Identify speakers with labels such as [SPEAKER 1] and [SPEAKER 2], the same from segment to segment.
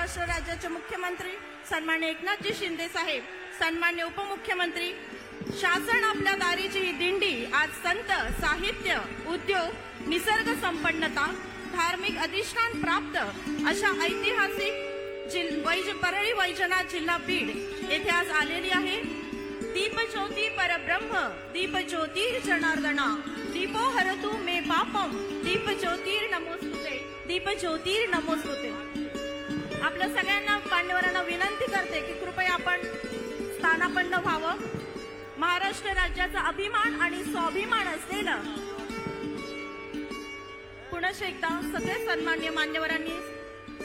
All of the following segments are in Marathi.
[SPEAKER 1] महाराष्ट्र राज्याचे मुख्यमंत्री सन्मान्य एकनाथजी शिंदे साहेब, सन्मान्य उपमुख्यमंत्री, शासन आपल्या दारीची ही दिंडी आज संत, साहित्य, उद्योग, निसर्ग संपन्नता, धार्मिक अधिष्ठान प्राप्त अशा ऐतिहासिक परळी वैजनाथ जिल्हा बीड येथे आज आलेली आहे। दीपज्योती परब्रह्म दीपज्योतीर जनार्दना दीपो हरतु मे पापम दीपज्योतीर नमोस्तुते दीपज्योतीर नमोस्तुते। आपल्या सगळ्यांना मान्यवरांना विनंती करते की कृपया आपण स्थानापन्न व्हावं। महाराष्ट्र राज्याचा अभिमान आणि स्वाभिमान असलेलं पुन्हा एकदा सगळे सन्मान्य मान्यवरांनी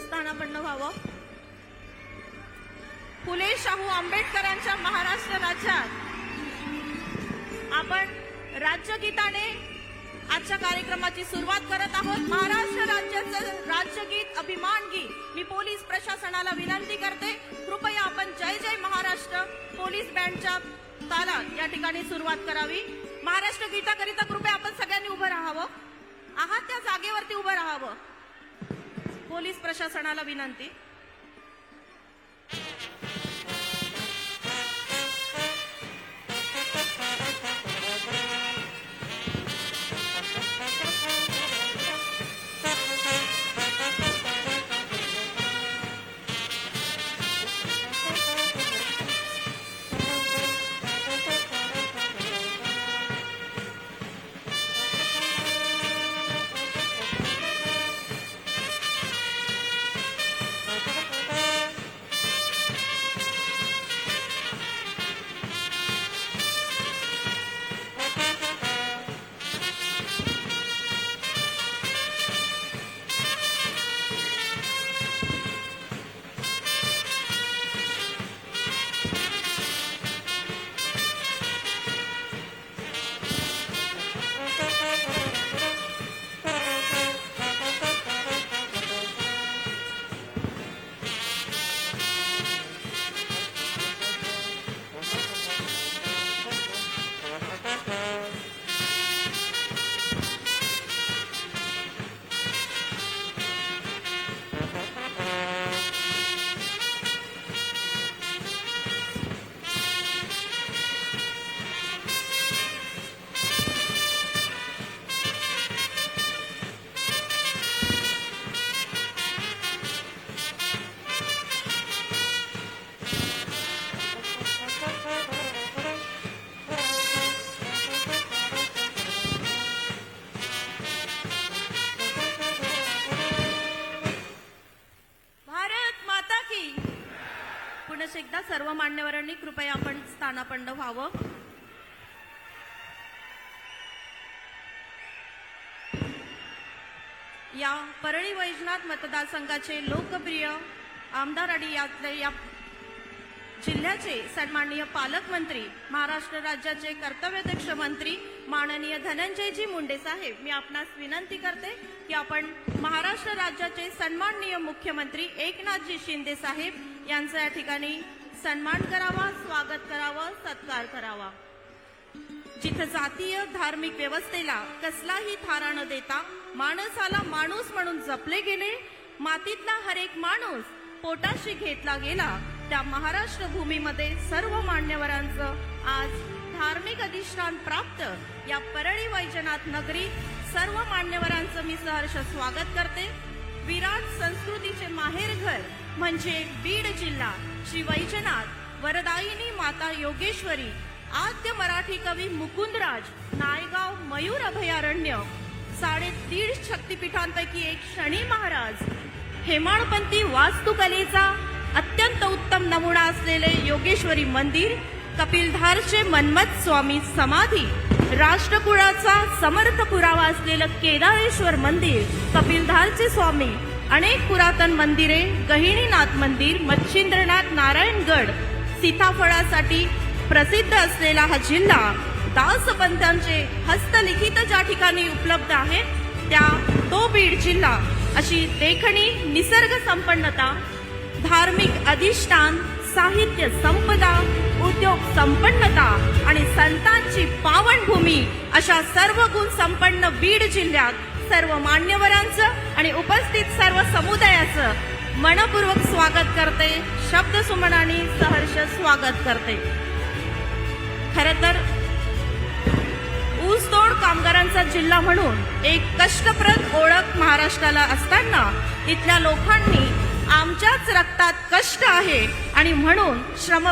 [SPEAKER 1] स्थानापन्न व्हावं। फुले शाहू आंबेडकरांच्या महाराष्ट्र राज्यात आपण राज्यगीताने आजच्या कार्यक्रमाची सुरुवात करत आहोत। महाराष्ट्र राज्याचं राज्यगीत अभिमान गीत मी पोलीस प्रशासनाला विनंती करते, कृपया आपण जय जय महाराष्ट्र पोलीस बँडच्या तालात या ठिकाणी सुरुवात करावी। महाराष्ट्र गीताकरिता कृपया आपण सगळ्यांनी उभं राहावं, आहात त्या जागेवरती उभं राहावं। पोलीस प्रशासनाला विनंती। एकदा सर्व मान्यवरांनी कृपया आपण स्थानापन्न व्हावं। या परळी वैजनाथ मतदारसंघाचे लोकप्रिय आमदार आणि या जिल्ह्याचे सन्माननीय पालकमंत्री, महाराष्ट्र राज्याचे कर्तव्यदक्ष मंत्री माननीय धनंजयजी मुंडे साहेब, मी आपणास विनंती करते की आपण महाराष्ट्र राज्याचे सन्माननीय मुख्यमंत्री एकनाथजी शिंदे साहेब यांचा या ठिकाणी सन्मान करावा, स्वागत करावं, सत्कार करावा। जिथे जातीय धार्मिक व्यवस्थेला कसलाही थारा न देता माणसाला माणूस म्हणून जपले गेले, मातीतला हर एक माणूस पोटाशी घेतला गेला, त्या महाराष्ट्र भूमीमध्ये सर्व मान्यवरांचं आज धार्मिक अधिष्ठान प्राप्त या परळी वैजनाथ नगरीत सर्व मान्यवरांचं मी सहर्ष स्वागत करते। विराट संस्कृतीचे माहेरघर म्हणजे बीड जिल्हा, श्री वैजनाथ, वरदायिनी माता योगेश्वरी, आद्य मराठी कवी मुकुंदराज, नायगाव मयूर अभयारण्य, 3.5 शक्तिपीठांपैकी एक शनी महाराज, हेमाडपंथी वास्तुकलेचा अत्यंत उत्तम नमुना असलेले योगेश्वरी मंदिर, कपिलधारचे मन्मथ स्वामी समाधी, राष्ट्रकुळाचा समर्थ पुरावा असलेलं केदारेश्वर मंदिर, कपिलधारचे स्वामी, अनेक पुरातन मंदिरे, गहिनीनाथ मंदिर, मच्छिंद्रनाथ, नारायणगड, सीताफळासाठी प्रसिद्ध असलेला हा जिल्हा, दासपंथांचे हस्तलिखित ज्या ठिकाणी उपलब्ध आहे तो बीड जिल्हा, अशी देखणी निसर्ग संपन्नता, धार्मिक अधिष्ठान, साहित्य संपदा, उद्योग संपन्नता आणि संतांची पावनभूमी अशा सर्व गुण संपन्न बीड जिल्ह्यात सर्व मान्यवरांचं आणि उपस्थित सर्व समुदायाचं मनपूर्वक स्वागत करते, शब्द सुमनाने सहर्ष स्वागत करते। खरं तर ऊसतोड कामगारांचा जिल्हा म्हणून एक कष्टप्रद ओळख महाराष्ट्राला असताना इथल्या लोकांनी आमच्याच रक्तात कष्ट आहे आणि म्हणून श्रम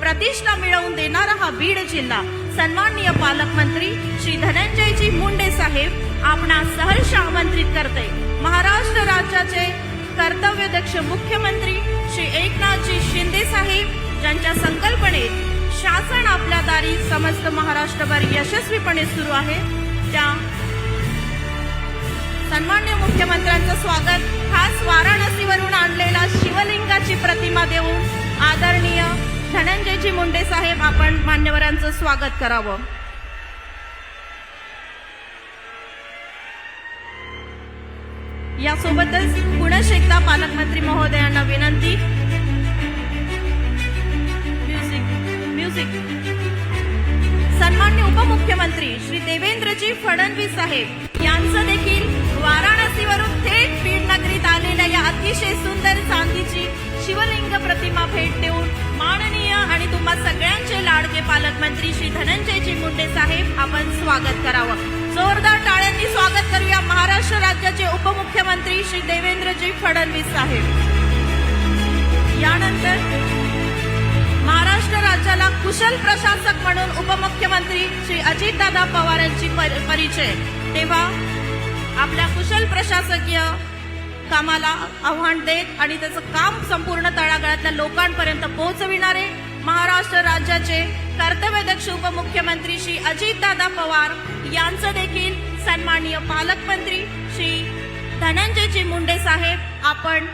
[SPEAKER 1] प्रतिष्ठा मिळवून देणारा हा बीड जिल्हा सन्माननीय पालकमंत्री श्री धनंजयजी मुंडे साहेब आपणास सहर्ष आमंत्रित करते। महाराष्ट्र राज्याचे कर्तव्यदक्ष मुख्यमंत्री श्री एकनाथजी शिंदे साहेब ज्यांच्या संकल्पनेत शासन आपल्या दारी समस्त महाराष्ट्रभर यशस्वीपणे सुरू आहे, त्या सन्माननीय मुख्यमंत्र्यांचं स्वागत खास वाराणसीवरून आणलेला शिवलिंगाची प्रतिमा देऊन आदरणीय धनंजयजी मुंडे साहेब आपण मान्यवरांचं स्वागत करावं। यासोबतच पुनश्च एकदा पालकमंत्री महोदयांना विनंती, म्युझिक सन्माननीय उपमुख्यमंत्री श्री देवेंद्रजी फडणवीस साहेब यांचं देखील वाराणसीवरून थेट बीड नगरीत आलेल्या या अतिशय सुंदर चांदीची शिवलिंग प्रतिमा भेट देऊन माननीय आणि तुम्हा सगळ्यांचे लाडके पालकमंत्री श्री धनंजयजी मुंडे साहेब आपण स्वागत करावं। जोरदार टाळ्यांनी स्वागत करूया महाराष्ट्र राज्याचे उपमुख्यमंत्री श्री देवेंद्रजी फडणवीस साहेब। यानंतर महाराष्ट्र राज्याला कुशल प्रशासक म्हणून उपमुख्यमंत्री श्री अजितदादा पवार यांची परिचय, तेव्हा आपल्या कुशल प्रशासकीय कामाला आव्हान देत आणि त्याचं काम संपूर्ण तळागाळातल्या लोकांपर्यंत पोहोचविणारे महाराष्ट्र राज्याचे कर्तव्यदक्ष उपमुख्यमंत्री श्री अजितदादा पवार यांचं देखील सन्माननीय पालकमंत्री श्री धनंजयजी मुंडे साहेब आपण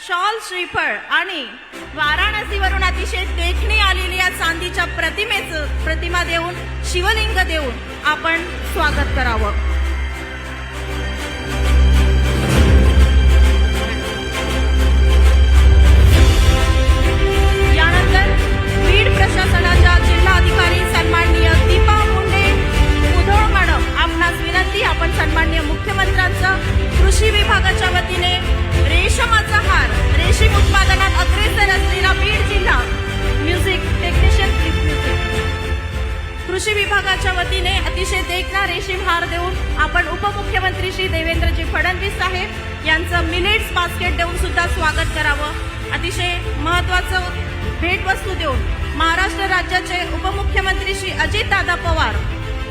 [SPEAKER 1] शॉल, श्रीफळ आणि वाराणसीवरून अतिशय देखणी आलेली या चांदीच्या प्रतिमा देऊन शिवलिंग देऊन आपण स्वागत करावं। यानंतर बीड प्रशासनाच्या जिल्हाधिकारी सन्माननीय दीपा मुंडे मुधोळ मॅडम आपणास विनंती, आपण सन्माननीय मुख्यमंत्र्यांचं कृषी विभागाच्या वतीने रेशमाचा हार, रेशीम उत्पादनात अग्रेसर असलेला बीड जिल्हा, म्युझिक टेक्निशियन प्लीज म्युझिक, कृषी विभागाच्या वतीने अतिशय देखणा रेशीम हार देऊन आपण उपमुख्यमंत्री श्री देवेंद्रजी फडणवीस साहेब यांचं मिलेट्स बास्केट देऊन सुद्धा स्वागत करावं। अतिशय महत्वाचं भेटवस्तू देऊन महाराष्ट्र राज्याचे उपमुख्यमंत्री श्री अजितदादा पवार,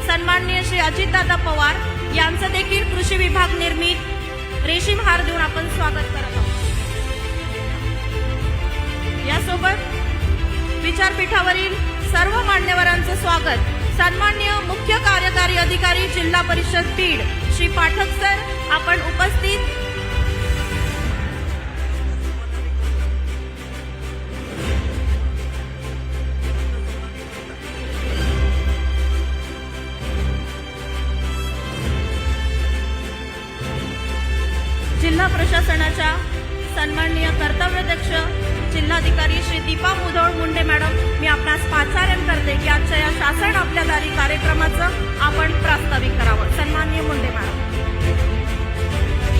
[SPEAKER 1] सन्माननीय श्री अजितदादा पवार यांचं देखील कृषी विभाग निर्मित रेशीम हार देऊन आपण स्वागत करत आहोत। यासोबत विचारपीठावरील सर्व मान्यवरांचं स्वागत सन्माननीय मुख्य कार्यकारी अधिकारी जिल्हा परिषद बीड श्री पाठक सर आपण उपस्थित जिल्हा प्रशासनाच्या सन्माननीय कर्तव्यदक्ष जिल्हाधिकारी श्री दीपा मुधोळ मुंडे मॅडम, मी आपणास पाचारण करते की आजच्या या शासन आपल्या दारी कार्यक्रमाचं आपण प्रास्ताविक करावं। सन्माननीय मुंडे मॅडम।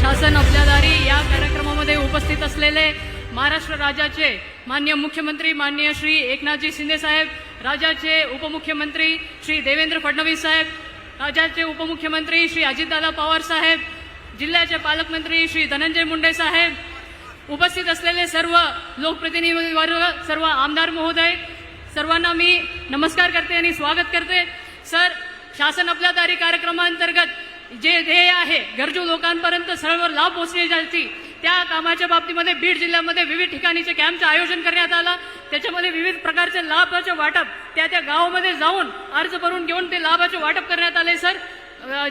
[SPEAKER 2] शासन आपल्या दारी या कार्यक्रमामध्ये उपस्थित असलेले महाराष्ट्र राज्याचे माननीय मुख्यमंत्री माननीय श्री एकनाथजी शिंदे साहेब, राज्याचे उपमुख्यमंत्री श्री देवेंद्र फडणवीस साहेब, राज्याचे उपमुख्यमंत्री श्री अजितदादा पवार साहेब, जिल्ह्याचे पालकमंत्री श्री धनंजय मुंडे साहेब, उपस्थित असलेले सर्व लोकप्रतिनिधी वर्ग, सर्व आमदार महोदय, सर्वांना मी नमस्कार करते आणि स्वागत करते। सर, शासन आपल्या दारी कार्यक्रमांतर्गत जे ध्येय आहे गरजू लोकांपर्यंत सर्व लाभ पोहोचण्यासाठी त्या कामाच्या बाबतीमध्ये बीड जिल्ह्यामध्ये विविध ठिकाणीचे कॅम्पचे आयोजन करण्यात आलं। त्याच्यामध्ये विविध प्रकारचे लाभाचे वाटप त्या गावामध्ये जाऊन अर्ज भरून घेऊन ते लाभाचे वाटप करण्यात आले। सर,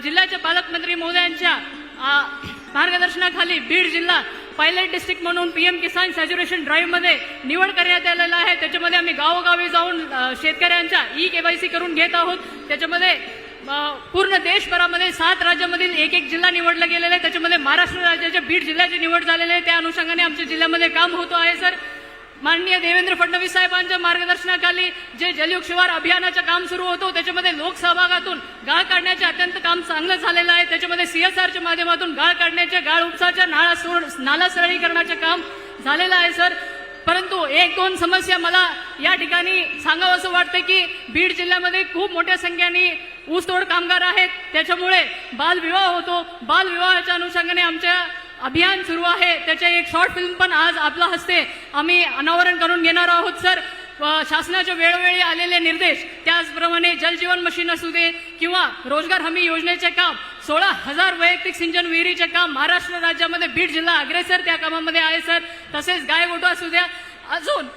[SPEAKER 2] जिल्ह्याचे पालकमंत्री महोदयांच्या मार्गदर्शनाखाली बीड जिल्हा पायलट डिस्ट्रिक्ट म्हणून पीएम किसान सॅच्युरेशन ड्राईव्ह मध्ये निवड करण्यात आलेला आहे। त्याच्यामध्ये आम्ही गावोगावी जाऊन शेतकऱ्यांच्या ई-केवायसी करून घेत आहोत। त्याच्यामध्ये पूर्ण देशभरामध्ये 7 राज्यामधील एक जिल्हा निवडला गेलेला आहे। त्याच्यामध्ये महाराष्ट्र राज्याच्या बीड जिल्ह्याची निवड झालेली आहे। त्या अनुषंगाने आमच्या जिल्ह्यामध्ये काम होतो आहे। सर, माननीय देवेंद्र फडणवीस साहेबांच्या मार्गदर्शनाखाली जे जलयुग शिवार अभियानाचं काम सुरू होतं त्याच्यामध्ये लोकसहभागातून गाळ काढण्याचे अत्यंत काम चांगलं झालेलं आहे. त्याच्यामध्ये CSRच्या माध्यमातून गाळ काढण्याचे, गाळ उपसाच्या नाला सरळीकरणाचे काम झालेलं आहे सर. परंतु एक दोन समस्या मला या ठिकाणी सांगावं असं वाटतं की बीड जिल्ह्यामध्ये खूप मोठ्या संख्येने ऊसतोड कामगार आहेत. त्याच्यामुळे बालविवाह होतो. बालविवाहाच्या अनुषंगाने आमच्या अभियान सुरू आहे. त्याचे एक शॉर्ट फिल्म पण आज आपल्या हस्ते आम्ही अनावरण करून घेणार आहोत सर. शासनाचे वेळोवेळी आलेले निर्देश, त्याचप्रमाणे जलजीवन मिशन असू दे किंवा रोजगार हमी योजनेचे काम, 16,000 वैयक्तिक सिंचन विहिरीचे काम महाराष्ट्र राज्यामध्ये बीड जिल्हा अग्रेसर त्या कामामध्ये आहे सर. तसेच गायगोठा असू द्या. अजून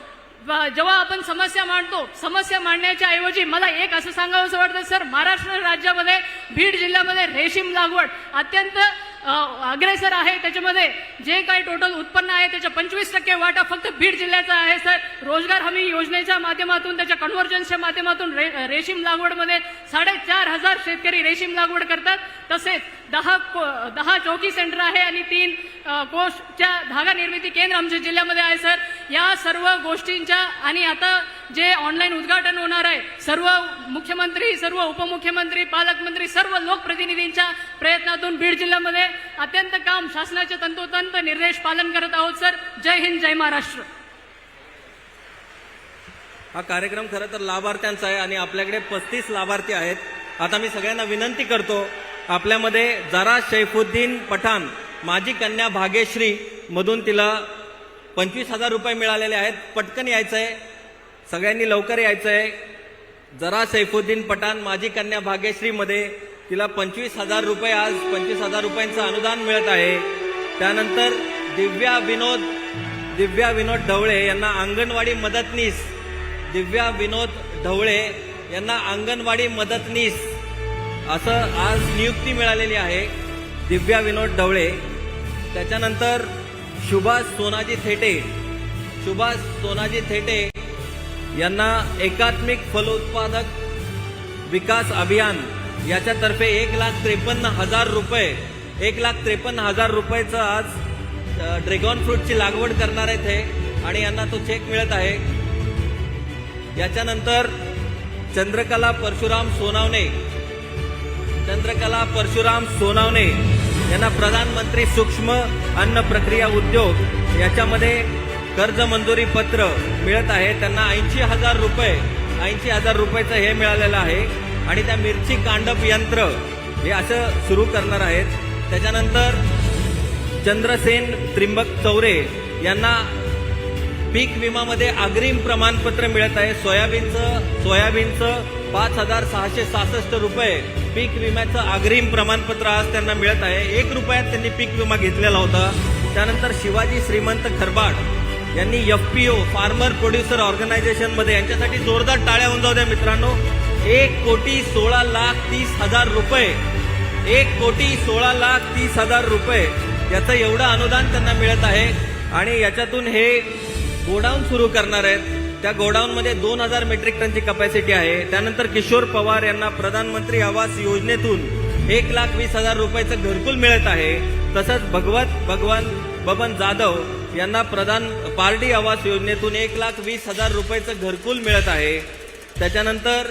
[SPEAKER 2] जेव्हा आपण समस्या मांडतो, समस्या मांडण्याच्या ऐवजी मला एक असं सांगावं असं वाटतं सर, महाराष्ट्र राज्यामध्ये बीड जिल्ह्यामध्ये रेशीम लागवड अत्यंत अग्रेसर आहे. त्याच्यामध्ये जे काही टोटल उत्पन्न आहे त्याच्या 25% वाटा फक्त बीड जिल्ह्याचा आहे सर. रोजगार हमी योजनेच्या माध्यमातून, त्याच्या कन्व्हर्जन्सच्या माध्यमातून रेशीम लागवडमध्ये 4,500 शेतकरी रेशीम लागवड करतात. तसेच 10 चौकी सेंटर आहे आणि 3 कोषच्या धागा निर्मिती केंद्र आमच्या जिल्ह्यामध्ये आहे सर. या सर्व गोष्टींच्या आणि आता जे ऑनलाईन उद्घाटन होणार आहे, सर्व मुख्यमंत्री, सर्व उपमुख्यमंत्री, पालकमंत्री, सर्व लोकप्रतिनिधींच्या प्रयत्नातून बीड जिल्ह्यामध्ये अत्यंत काम शासनाचे तंतोतंत निर्देश पालन करत आहोत सर. जय हिंद, जय महाराष्ट्र.
[SPEAKER 3] हा कार्यक्रम खरं तर लाभार्थ्यांचा आहे आणि आपल्याकडे 35 लाभार्थी आहेत. आता मी सगळ्यांना विनंती करतो, आपल्यामध्ये जरा शैफुद्दीन पठाण, माजी कन्या भाग्यश्री मधून तिला 25,000 रुपये मिळालेले आहेत. पटकन यायचं आहे, सगळ्यांनी लवकर यायचं आहे. जरा शैफुद्दीन पठाण, माजी कन्या भाग्यश्री मध्ये तिला 25,000 रुपये, आज 25,000 रुपयांचं अनुदान मिळत आहे. त्यानंतर दिव्या विनोद ढवळे यांना अंगणवाडी मदतनीस, दिव्या विनोद ढवळे यांना अंगणवाडी मदतनीस असं आज नियुक्ती मिळालेली आहे, दिव्या विनोद ढवळे. त्याच्यानंतर सुभाष सोनाजी थेटे यांना एकात्मिक फलोत्पादक विकास अभियान याच्यातर्फे 1,53,000 रुपयाचं आज ड्रॅगन फ्रूटची लागवड करणार आहेत हे, आणि यांना तो चेक मिळत आहे. याच्यानंतर चंद्रकला परशुराम सोनावणे यांना प्रधानमंत्री सूक्ष्म अन्न प्रक्रिया उद्योग याच्यामध्ये कर्ज मंजुरी पत्र मिळत आहे. त्यांना 80,000 रुपयाचं हे मिळालेलं आहे आणि त्या मिरची कांडप यंत्र हे असं सुरू करणार आहेत. त्याच्यानंतर चंद्रसेन त्रिंबक चौरे यांना पीक विमामध्ये अग्रिम प्रमाणपत्र मिळत आहे. सोयाबीनचं 5,666 रुपये पीक विम्याचं अग्रिम प्रमाणपत्र आज त्यांना मिळत आहे. 1 रुपयात त्यांनी पीक विमा घेतलेला होता. त्यानंतर शिवाजी श्रीमंत खरबाड यांनी FPO फार्मर प्रोड्युसर ऑर्गनायझेशन मध्ये, यांच्यासाठी जोरदार टाळ्या होऊन जाऊ द्या मित्रांनो, 1,16,30,000 रुपये, 1,16,30,000 रुपये याचं एवढं अनुदान त्यांना मिळत आहे. आणि याच्यातून हे गोडाऊन सुरू करणार आहेत. त्या गोडाऊनमध्ये 2,000 मेट्रिक टनची कपॅसिटी आहे. त्यानंतर किशोर पवार यांना प्रधानमंत्री आवास योजनेतून 1,20,000 रुपयाचं घरकुल मिळत आहे. तसंच बबन जाधव यांना पारडी आवास योजनेतून 1,20,000 रुपयाचं घरकुल मिळत आहे. त्याच्यानंतर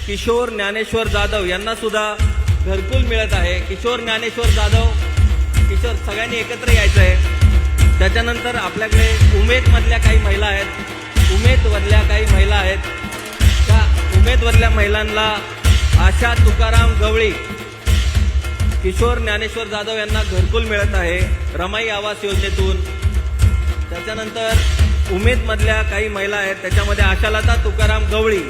[SPEAKER 3] किशोर ज्ञानेश्वर जाधव यांना सुद्धा घरकुल मिळत आहे. किशोर सगळ्यांनी एकत्र यायचं आहे. त्याच्यानंतर आपल्याकडे उमेदमधल्या काही महिला आहेत. त्या उमेदमधल्या महिलांना आशा तुकाराम गवळी, किशोर ज्ञानेश्वर जाधव यांना घरकुल मिळत आहे रमाई आवास योजनेतून. त्याच्यानंतर उमेदमधल्या काही महिला आहेत, त्याच्यामध्ये आशालता तुकाराम गवळी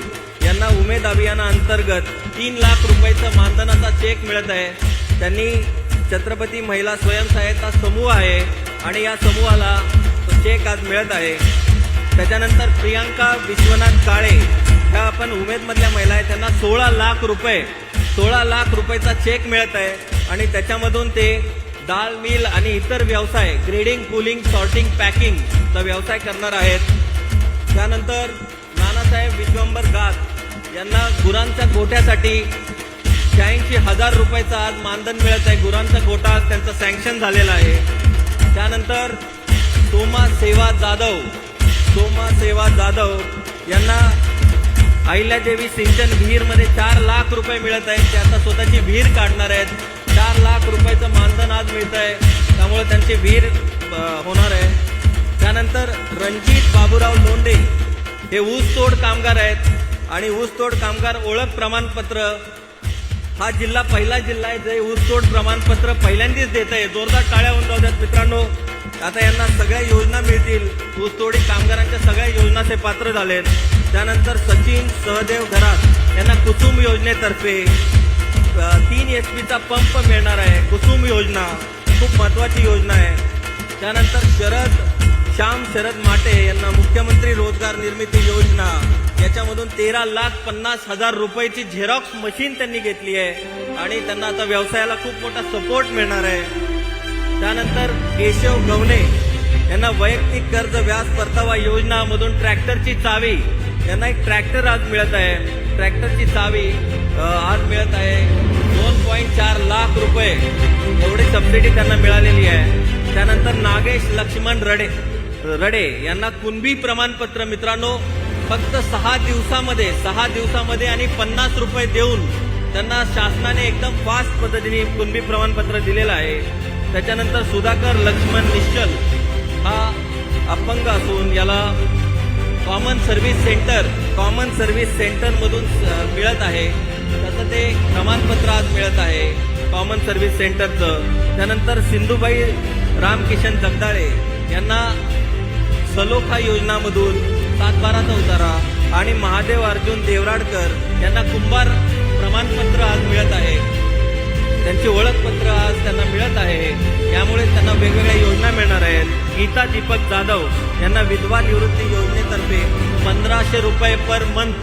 [SPEAKER 3] यांना उमेद अभियानाअंतर्गत 3 लाख रुपयाचा मानधनाचा चेक मिळत आहे. त्यांनी छत्रपती महिला स्वयंसहायता समूह आहे आणि या समूहाला तो चेक आज मिळत आहे. त्याच्यानंतर प्रियांका विश्वनाथ काळे ह्या आपण उमेदमधल्या महिला आहेत, त्यांना 16 लाख रुपयाचा चेक मिळत आहे आणि त्याच्यामधून ते डाळ मिल आणि इतर व्यवसाय, ग्रेडिंग, कूलिंग, सॉर्टिंग, पॅकिंगचा व्यवसाय करणार आहेत. त्यानंतर नानासाहेब विश्वंभर गात यांना गुरांच्या गोठ्यासाठी 86,000 रुपयाचं आज मानधन मिळत आहे. गुरांचा गोठा आज त्यांचा सँक्शन झालेला आहे. त्यानंतर सोमा सेवा जाधव सोमसेवा जाधव यांना अहिल्यादेवी सिंचन विहीरमध्ये 4 लाख रुपये मिळत आहेत. ते आता स्वतःची विहीर काढणार आहेत. 4 लाख रुपयाचं मानधन आज मिळत आहे, त्यामुळे त्यांची विहीर होणार आहे. त्यानंतर रणजित बाबूराव लोंढे हे ऊसतोड कामगार आहेत आणि ऊसतोड कामगार ओळख प्रमाणपत्र हा जिल्हा पहिला जिल्हा आहे जे ऊसतोड प्रमाणपत्र पहिल्यांदाच देत आहे. जोरदार टाळ्या होऊन जाऊ द्यात मित्रांनो. आता यांना सगळ्या योजना मिळतील. ऊसतोडी कामगारांच्या सगळ्या योजना ते पात्र झालेत. त्यानंतर सचिन सहदेव घरात यांना कुसुम योजनेतर्फे 3 HP पंप मिळणार आहे. कुसुम योजना खूप महत्वाची योजना आहे. त्यानंतर श्याम शरद माटे यांना मुख्यमंत्री रोजगार निर्मिती योजना याच्यामधून 13,50,000 रुपयाची झेरॉक्स मशीन त्यांनी घेतली आहे आणि त्यांना आता व्यवसायाला खूप मोठा सपोर्ट मिळणार आहे. त्यानंतर केशव गवणे यांना वैयक्तिक कर्ज व्याज परतावा योजनामधून ट्रॅक्टरची चावी यांना एक ट्रॅक्टर आज मिळत आहे. ट्रॅक्टरची चावी आज मिळत आहे. 2.4 लाख रुपये एवढी सबसिडी त्यांना मिळालेली आहे. त्यानंतर नागेश लक्ष्मण रडे यांना कुणबी प्रमाणपत्र मित्रांनो फक्त 6 दिवसामध्ये आणि 50 रुपये देऊन त्यांना शासनाने एकदम फास्ट पद्धतीने कुणबी प्रमाणपत्र दिलेलं आहे. त्याच्यानंतर सुधाकर लक्ष्मण निश्चल हा अपंग असून याला कॉमन सर्व्हिस सेंटरमधून मिळत आहे. तसं ते प्रमाणपत्र आज मिळत आहे कॉमन सर्व्हिस सेंटरचं. त्यानंतर सिंधुबाई रामकिशन जगदाळे यांना सलोखा योजनामधून 7/12चा उतारा आणि महादेव अर्जुन देवराडकर यांना कुंभार प्रमाणपत्र आज मिळत आहे. त्यांची ओळखपत्र आज त्यांना मिळत आहे. यामुळे त्यांना वेगवेगळ्या योजना मिळणार आहेत. गीता दीपक जाधव यांना विधवा निवृत्ती योजनेतर्फे 1500 रुपये पर मंथ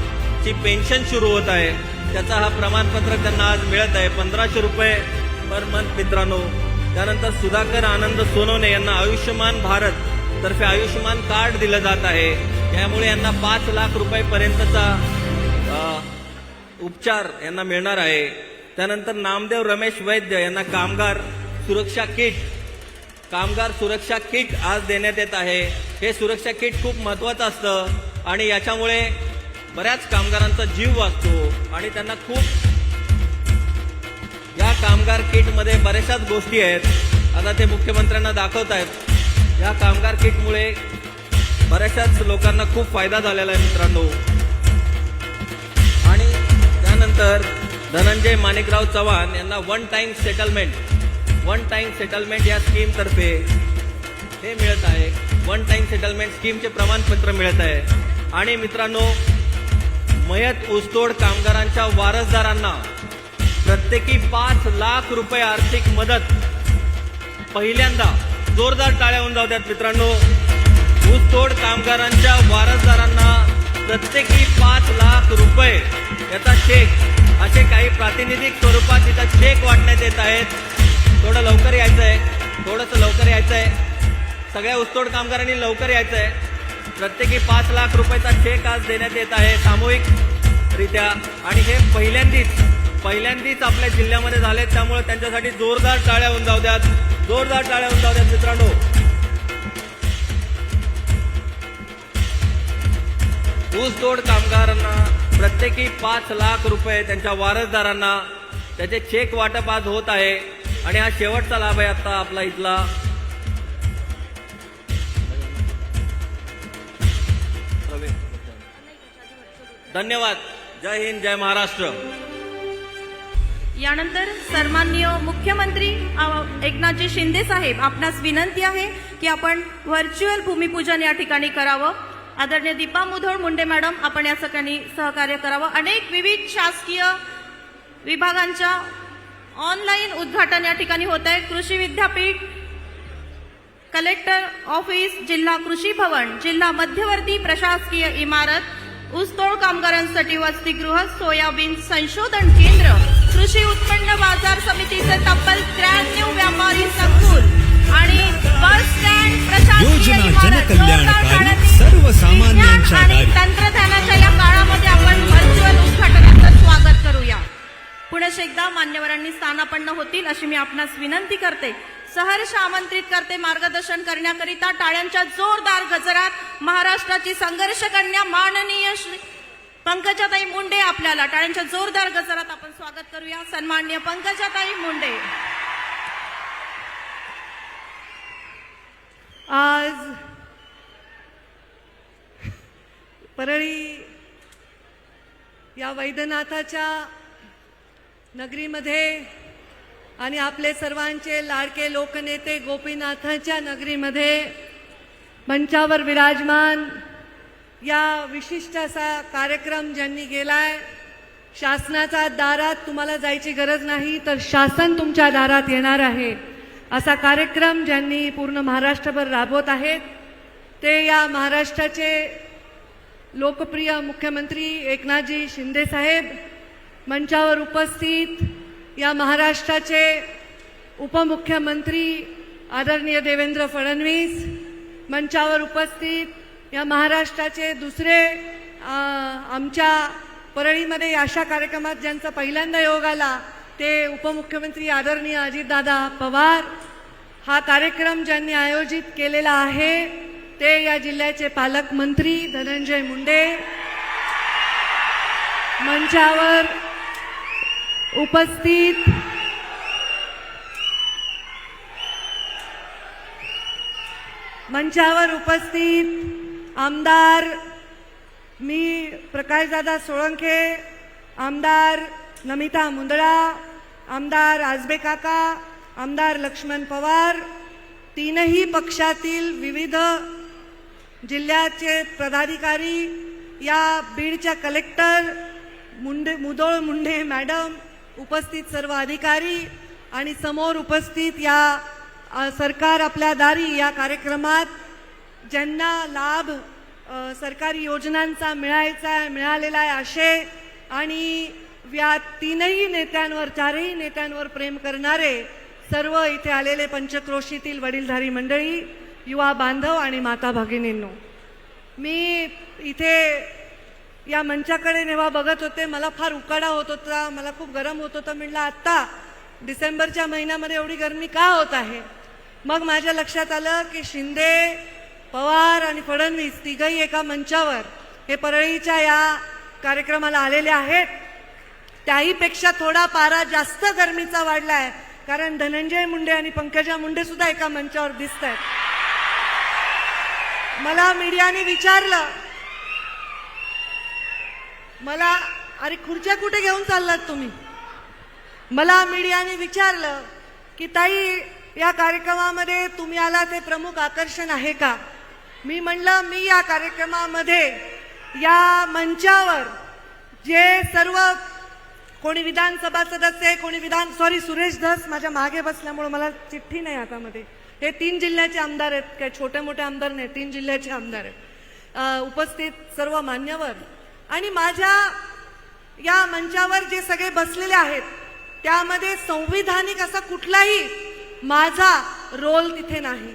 [SPEAKER 3] ची पेन्शन सुरू होत आहे. त्याचा हा प्रमाणपत्र त्यांना आज मिळत आहे 1500 रुपये पर मंथ मित्रांनो. त्यानंतर सुधाकर आनंद सोनवणे यांना आयुष्यमान भारत तर्फे आयुष्यमान कार्ड दिलं जात आहे. यामुळे यांना 5 लाख रुपयेपर्यंतचा उपचार यांना मिळणार आहे. त्यानंतर नामदेव रमेश वैद्य यांना कामगार सुरक्षा किट आज देण्यात येत आहे. हे सुरक्षा किट खूप महत्वाचं असतं आणि याच्यामुळे बऱ्याच कामगारांचा जीव वाचतो आणि त्यांना खूप या कामगार किटमध्ये बऱ्याचशाच गोष्टी आहेत. आता ते मुख्यमंत्र्यांना दाखवत आहेत. या कामगार किटमुळे बऱ्याचशाच लोकांना खूप फायदा झालेला आहे मित्रांनो. आणि त्यानंतर धनंजय माणिकराव चव्हाण यांना वन टाइम सेटलमेंट या स्कीम तर्फे हे मिळत आहे. वन टाइम सेटलमेंट स्कीमचे प्रमाणपत्र मिळत आहे. आणि मित्रांनो मयत ऊसतोड कामगारांच्या वारसदारांना प्रत्येकी 5 लाख रुपये आर्थिक मदत पहिल्यांदा जोरदार टाळ्या होऊन जाऊ द्यात मित्रांनो. ऊसतोड कामगारांच्या वारसदारांना प्रत्येकी 5 लाख रुपये याचा चेक असे काही प्रातिनिधिक स्वरूपात तिथं चेक वाटण्यात येत आहेत. थोडं लवकर यायचं आहे. थोडंसं लवकर यायचं आहे. सगळ्या ऊसतोड कामगारांनी लवकर यायचं आहे. प्रत्येकी 5 लाख रुपयाचा चेक आज देण्यात येत आहे सामूहिकरित्या आणि हे पहिल्यांदीच आपल्या जिल्ह्यामध्ये झाले. त्यामुळे त्यांच्यासाठी जोरदार टाळ्या होऊन जाऊ द्यात. जोरदार टाळ्या होऊन जाऊ द्यात मित्रांनो. ऊसतोड कामगारांना प्रत्येकी 5 लाख रुपये त्यांच्या वारसदारांना त्याचे चेक वाटप आज होत आहे आणि हा शेवटचा लाभ आहे आता आपला इथला. धन्यवाद. जय हिंद, जय महाराष्ट्र.
[SPEAKER 1] यानंतर सन्माननीय मुख्यमंत्री एकनाथजी शिंदे साहेब आपणास विनंती आहे की आपण व्हर्च्युअल भूमिपूजन या ठिकाणी करावं. आदरणीय दीपा मुधोळ मुंडे मॅडम आपण या सगळ्यांनी सहकार्य करावं. अनेक विविध शासकीय विभागांच्या ऑनलाईन उद्घाटन या ठिकाणी होत आहे. कृषी विद्यापीठ, कलेक्टर ऑफिस, जिल्हा कृषी भवन, जिल्हा मध्यवर्ती प्रशासकीय इमारत, ऊसतोड कामगारांसाठी वसतिगृह, सोयाबीन संशोधन केंद्र, कृषी उत्पन्न बाजार समितीचे तब्बल 93 व्यापारी संकुल आणि बस स्टँड प्रशासकीय
[SPEAKER 4] जनकल्याणकारी सर्वसामान्यांच्या
[SPEAKER 1] आणि तंत्रज्ञानाच्या या काळामध्ये आपण व्हर्च्युअल उद्घाटनाचं स्वागत करूया. पुढे एकदा मान्यवरांनी स्थानापन्न होतील अशी मी आपणास विनंती करते. सहर्ष आमंत्रित करते मार्गदर्शन करण्याकरिता टाळ्यांच्या जोरदार गजरात महाराष्ट्राची संघर्ष कन्या माननीय श्री पंकजाताई मुंडे आपल्याला टाळ्यांच्या जोरदार गजरात आपण स्वागत करूया. सन्माननीय पंकजाताई मुंडे.
[SPEAKER 5] आज परळी या वैद्यनाथाच्या नगरीमध्ये आणि आपले सर्वांचे लाडके लोकनेते गोपीनाथाच्या नगरीमध्ये मंचावर विराजमान या विशिष्ट असा कार्यक्रम ज्यांनी केलाय. शासनाच्या दारात तुम्हाला जायची गरज नाही, तर शासन तुमच्या दारात येणार आहे असा कार्यक्रम ज्यांनी पूर्ण महाराष्ट्रभर राबवत आहेत ते या महाराष्ट्राचे लोकप्रिय मुख्यमंत्री एकनाथजी शिंदे साहेब, मंचावर उपस्थित या महाराष्ट्राचे उपमुख्यमंत्री आदरणीय देवेंद्र फडणवीस, मंचावर उपस्थित या महाराष्ट्राचे दुसरे आमच्या परळीमध्ये अशा कार्यक्रमात ज्यांचा पहिल्यांदा योग आला ते उपमुख्यमंत्री आदरणीय अजितदादा पवार. हा कार्यक्रम ज्यांनी आयोजित केलेला आहे ते या जिल्ह्याचे पालकमंत्री धनंजय मुंडे, मंचावर उपस्थित आमदार मी प्रकाशदादा सोळंके, आमदार नमिता मुंदडा, आमदार आजबे काका, आमदार लक्ष्मण पवार, तीनही पक्षातील विविध जिल्ह्याचे पदाधिकारी, या बीडच्या कलेक्टर मुदोळ मुंडे मॅडम, उपस्थित सर्व अधिकारी आणि समोर उपस्थित या सरकार आपल्या दारी या कार्यक्रमात ज्यांना लाभ सरकारी योजनांचा मिळालेला आहे असे आणि या तीनही नेत्यांवर चारही नेत्यांवर प्रेम करणारे सर्व इथे आलेले पंचक्रोशीतील वडीलधारी मंडळी, युवा बांधव आणि माता भगिनींनो, मी इथे या मंचाकडे जेव्हा बघत होते मला फार उकाडा होत होता, मला खूप गरम होत होतं. म्हटलं आत्ता डिसेंबरच्या महिन्यामध्ये एवढी गरमी का होत आहे. मग माझ्या लक्षात आलं की शिंदे, पवार आणि फडणवीस तिघही एका मंचावर हे परळीच्या या कार्यक्रमाला आलेले आहेत. त्याहीपेक्षा थोडा पारा जास्त गरमीचा वाढलाय कारण धनंजय मुंडे आणि पंकजा मुंडे सुद्धा एका मंचावर दिसत आहेत. मला मीडियाने विचारलं, मला अरे खुर्च्या कुठे घेऊन चाललात तुम्ही. मला मीडियाने विचारलं की ताई या कार्यक्रमामध्ये तुम्ही आला ते प्रमुख आकर्षण आहे का. मी म्हणलं मी या कार्यक्रमामध्ये या मंचावर जे सर्व कोणी विधानसभा सदस्य, कोणी सुरेश धस माझ्या मागे बसल्यामुळे मला चिठ्ठी नाही हातामध्ये, हे 3 जिल्ह्याचे आमदार आहेत, काय छोटे मोठे आमदार नाही, 3 जिल्ह्याचे आमदार आहेत, उपस्थित सर्व मान्यवर आणि माझ्या या मंचावर जे सगळे बसलेले आहेत त्यामध्ये संविधानिक असा कुठलाही माझा रोल तिथे नाही.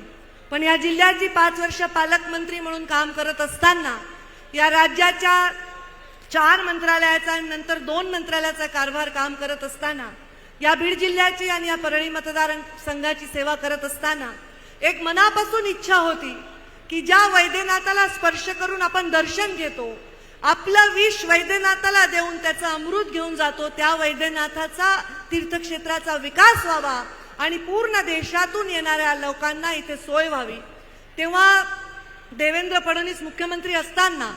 [SPEAKER 5] पण या जिल्ह्याची 5 वर्ष पालकमंत्री म्हणून काम करत असताना, या राज्याच्या 4 मंत्रालयाचा आणि नंतर 2 मंत्रालयाचा कारभार काम करत असताना, या बीड जिल्ह्याची आणि या परळी मतदार संघाची सेवा करत असताना एक मनापासून इच्छा होती की ज्या वैद्यनाथाला स्पर्श करून आपण दर्शन घेतो, आपलं विष वैद्यनाथाला देऊन त्याचं अमृत घेऊन जातो, त्या वैद्यनाथाचा तीर्थक्षेत्राचा विकास व्हावा आणि पूर्ण देशातून येणाऱ्या लोकांना इथे सोय व्हावी. तेव्हा देवेंद्र फडणवीस मुख्यमंत्री असताना,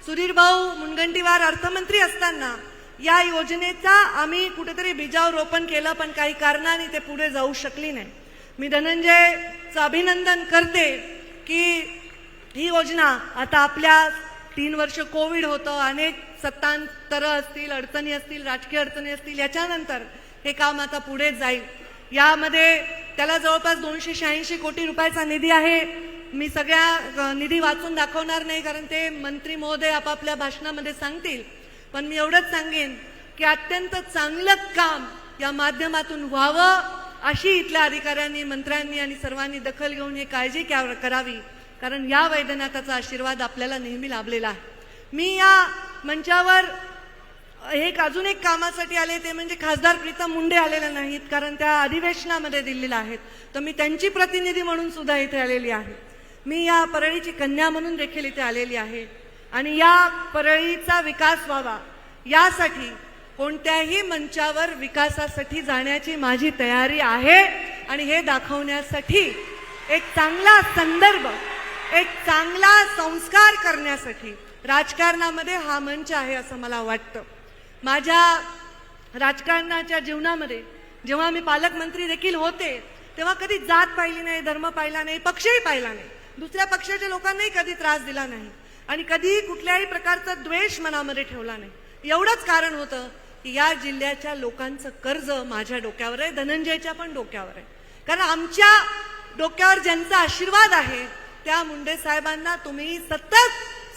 [SPEAKER 5] सुधीर भाऊ मुनगंटीवार अर्थमंत्री असताना या योजनेचा आम्ही कुठेतरी बीजारोपण केलं, पण काही कारणाने ते पुढे जाऊ शकली नाही. मी धनंजयचं अभिनंदन करते की ही योजना आता आपल्या 3 वर्ष कोविड होतं, अनेक सत्तांतर असतील, अडचणी असतील, राजकीय अडचणी असतील, याच्यानंतर हे काम आता पुढे जाईल. यामध्ये त्याला जवळपास 286 कोटी रुपयाचा निधी आहे. मी सगळ्या निधी वाचून दाखवणार नाही कारण ते मंत्री महोदय आपापल्या भाषणामध्ये सांगतील, पण मी एवढंच सांगेन की अत्यंत चांगलं काम या माध्यमातून व्हावं अशी इथल्या अधिकाऱ्यांनी, मंत्र्यांनी आणि सर्वांनी दखल घेऊन हे काळजी करावी, कारण या वैद्यनाथाचा आशीर्वाद आपल्याला नेहमी लाभलेला आहे. मी या मंचावर अजून एक कामासाठी आले ते म्हणजे खासदार प्रीतम मुंडे आलेले नाहीत, कारण त्या अधिवेशनामध्ये दिल्लीला आहेत. तर मी त्यांची प्रतिनिधी म्हणून सुद्धा इथे आलेली आहे. मी या परळीची कन्या म्हणून देखील इथे आलेली आहे आणि या परळीचा विकास व्हावा यासाठी कोणत्याही मंचावर विकासासाठी जाण्याची माझी तयारी आहे. आणि हे दाखवण्यासाठी एक चांगला संदर्भ, एक चांगला संस्कार करण्यासाठी राजकारणामध्ये हा मंच आहे असं मला वाटतं. माझ्या राजकारणाच्या जीवनामध्ये जेव्हा मी पालकमंत्री देखील होते तेव्हा कधी जात पाहिली नाही, धर्म पाहिला नाही, पक्षही पाहिला नाही, दुसऱ्या पक्षाच्या लोकांनाही कधी त्रास दिला नाही आणि कधी कुठल्याही प्रकारचा द्वेष मनामध्ये ठेवला नाही. एवढंच कारण होतं की या जिल्ह्याच्या लोकांचं कर्ज माझ्या डोक्यावर आहे, धनंजयच्या पण डोक्यावर आहे. कारण आमच्या डोक्यावर ज्यांचा आशीर्वाद आहे त्या मुंडे साहेबांना तुम्ही सतत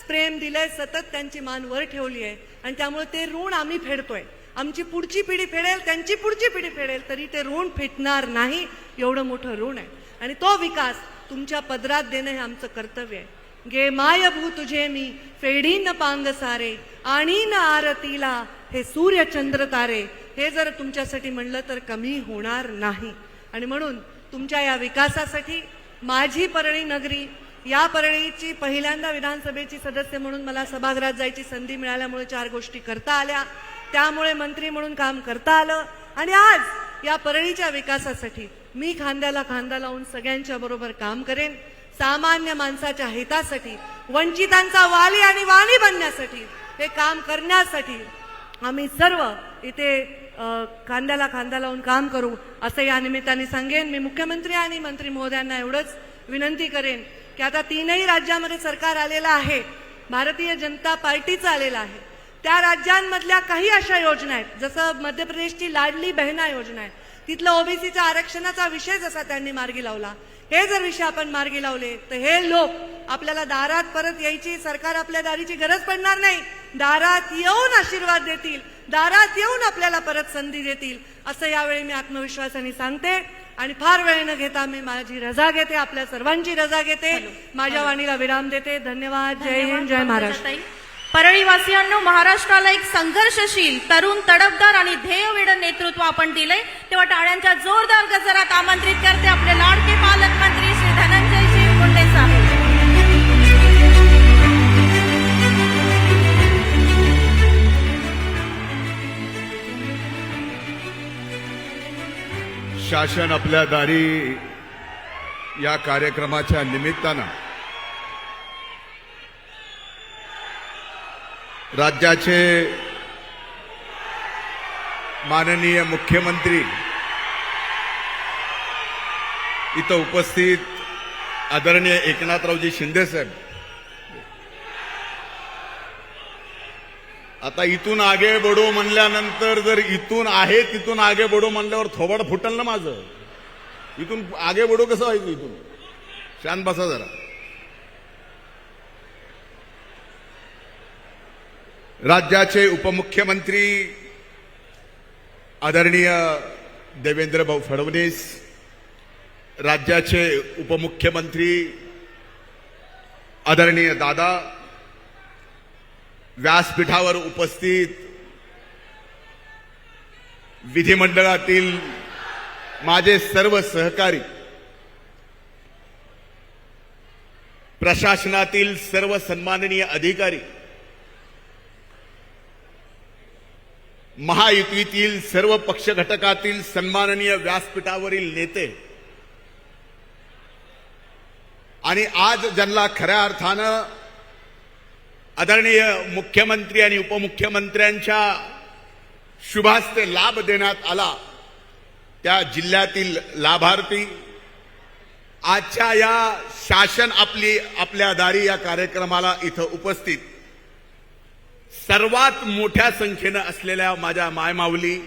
[SPEAKER 5] प्रेम दिलंय, सतत त्यांची मान वर ठेवली आहे आणि त्यामुळे ते ऋण आम्ही फेडतोय. आमची पुढची पिढी फेडेल, त्यांची पुढची पिढी फेडेल, तरी ते ऋण फेडणार नाही, एवढं मोठं ऋण आहे. आणि तो विकास तुमच्या पदरात देणं हे आमचं कर्तव्य आहे. गे मायभू तुझे मी फेडीन पांग सारे आणि न आरतीला हे सूर्य चंद्र तारे, हे जर तुमच्यासाठी म्हणलं तर कमी होणार नाही. आणि म्हणून तुमच्या या विकासासाठी माझी परळी नगरी, या परळीची पहिल्यांदा विधानसभेची सदस्य म्हणून मला सभागृहात जायची संधी मिळाल्यामुळे 4 गोष्टी करता आल्या, त्यामुळे मंत्री म्हणून काम करता आलं आणि आज या परळीच्या विकासासाठी मी खांद्याला खांदा लावून सगळ्यांच्या बरोबर काम करेन. सामान्य माणसाच्या हितासाठी, वंचितांचा वाली आणि वाणी बनण्यासाठी, हे काम करण्यासाठी आम्ही सर्व इथे खांद्याला खांदा लावून काम करू असं या निमित्ताने सांगेन. मी मुख्यमंत्री आणि मंत्री महोदयांना एवढंच विनंती करेन की आता 3ही राज्यामध्ये सरकार आलेलं आहे, भारतीय जनता पार्टीचं आलेलं आहे. त्या राज्यांमधल्या काही अशा योजना आहेत, जसं मध्य प्रदेशची लाडली बहिणा योजना आहे, तिथलं ओबीसीच्या आरक्षणाचा विषय जसा त्यांनी मार्गी लावला, हे जर विषय आपण मार्गी लावले तर हे लोक आपल्याला दारात परत यायची, सरकार आपल्या दारीची गरज पडणार नाही, दारात येऊन आशीर्वाद देतील, दारात येऊन आपल्याला परत संधी देतील असं यावेळी मी आत्मविश्वासाने सांगते. आणि फार वेळ न घेता मी माझी रजा घेते, आपल्या सर्वांची रजा घेते, माझ्या वाणीला विराम देते. धन्यवाद. जय हिंद, जय महाराष्ट्र.
[SPEAKER 1] परळीवासियांनो, महाराष्ट्राला एक संघर्षशील, तरुण, तडफदार आणि ध्येयवेड नेतृत्व आपण दिलंय, तेव्हा टाळ्यांच्या जोरदार गजरात आमंत्रित करते आपले लाडके पालकमंत्री श्री धनंजयजी मुंडे साहेब.
[SPEAKER 6] शासन आपल्या दारी या कार्यक्रमाच्या निमित्तानं राज्याचे माननीय मुख्यमंत्री इथं उपस्थित आदरणीय एकनाथरावजी शिंदे साहेब, आता इथून आगे बढो म्हणल्यानंतर जर इथून आहे तिथून आगे बढो म्हणल्यावर थोबड फुटल ना माझं. इथून आगे बढो कसं व्हायचं? इथून शांत बसा जरा. राज्याचे उपमुख्यमंत्री आदरणीय देवेंद्र भाऊ फडणवीस, राज्याचे उपमुख्यमंत्री आदरणीय दादा, व्यासपीठावर उपस्थित विधिमंडळातील माझे सर्व सहकारी, प्रशासनातील सर्व सन्माननीय अधिकारी, महायुतीतील सर्व पक्ष घटकातील सन्माननीय व्यासपीठावरील नेते आणि आज ज्यांना खऱ्या अर्थानं आदरणीय मुख्यमंत्री आणि उपमुख्यमंत्र्यांच्या शुभास्ते लाभ देण्यात आला त्या जिल्ह्यातील लाभार्थी, आजच्या या शासन आपल्या दारी या कार्यक्रमाला इथं उपस्थित सर्वात मोठ्या संख्येनं असलेल्या माझ्या मायमाऊली,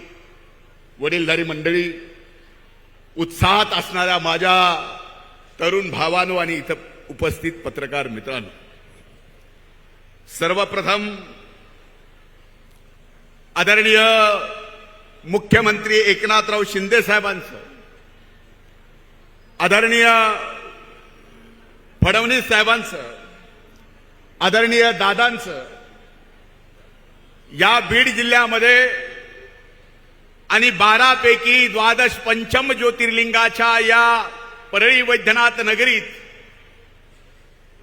[SPEAKER 6] वडीलधारी मंडळी, उत्साहात असणाऱ्या माझ्या तरुण भावांनो आणि इथं उपस्थित पत्रकार मित्रांनो, सर्वप्रथम आदरणीय मुख्यमंत्री एकनाथराव शिंदे साहेबांचं, आदरणीय फडणवीस साहेबांचं, आदरणीय दादांचं, या बीड जिल्ह्यामध्ये आणि 12 पैकी 12 पंचम ज्योतिर्लिंगाच्या या परळी वैद्यनाथ नगरीत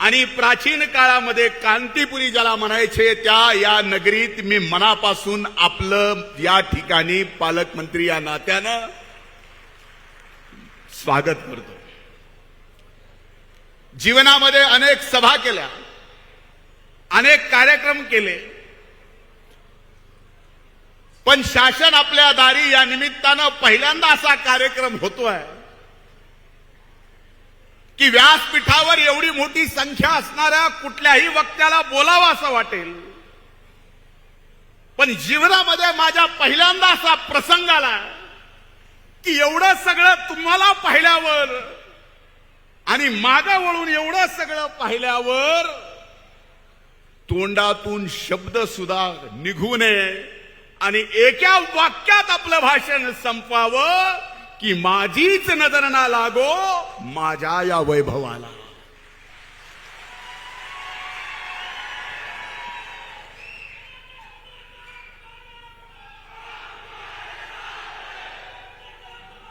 [SPEAKER 6] आणि प्राचीन काळामध्ये कांतीपुरी ज्याला म्हणायचे त्या या नगरीत मी मनापासून आपलं या ठिकाणी पालकमंत्री या नात्यानं स्वागत करतो. जीवनामध्ये अनेक सभा केल्या, अनेक कार्यक्रम केले, पण शासन आपल्या दारी या निमित्तानं पहिल्यांदा असा कार्यक्रम होतोय की व्यासपीठावर एवढी मोठी संख्या असणाऱ्या कुठल्याही वक्त्याला बोलावं असं वाटेल, पण जीवनामध्ये माझ्या पहिल्यांदा असा प्रसंग आला की एवढं सगळं तुम्हाला पाहिल्यावर आणि मागं वळून एवढं सगळं पाहिल्यावर तोंडातून शब्द सुद्धा निघू नये आणि एका वाक्यात आपलं भाषण संपवावं की माझीच नजर ना लागो माझ्या या वैभवाला.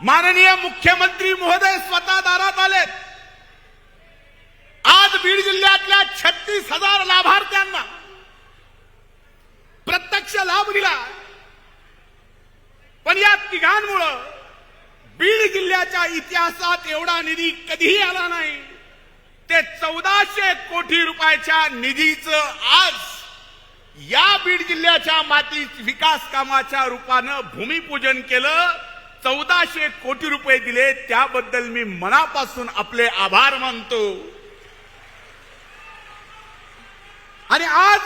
[SPEAKER 6] माननीय मुख्यमंत्री महोदय स्वतः दारात आलेत. आज बीड जिल्ह्यातल्या 36,000 लाभार्थ्यांना प्रत्यक्ष लाभ दिला, पण या तिघांमुळं बीड जिल्ह्याच्या इतिहासात एवढा निधी कधीही आला नाही. ते 1400 कोटी रुपयाच्या निधीचं आज या बीड जिल्ह्याच्या मातीत विकास कामाच्या रूपानं भूमिपूजन केलं. 1400 कोटी रुपये दिले, त्याबद्दल मी मनापासून आपले आभार मानतो. आणि आज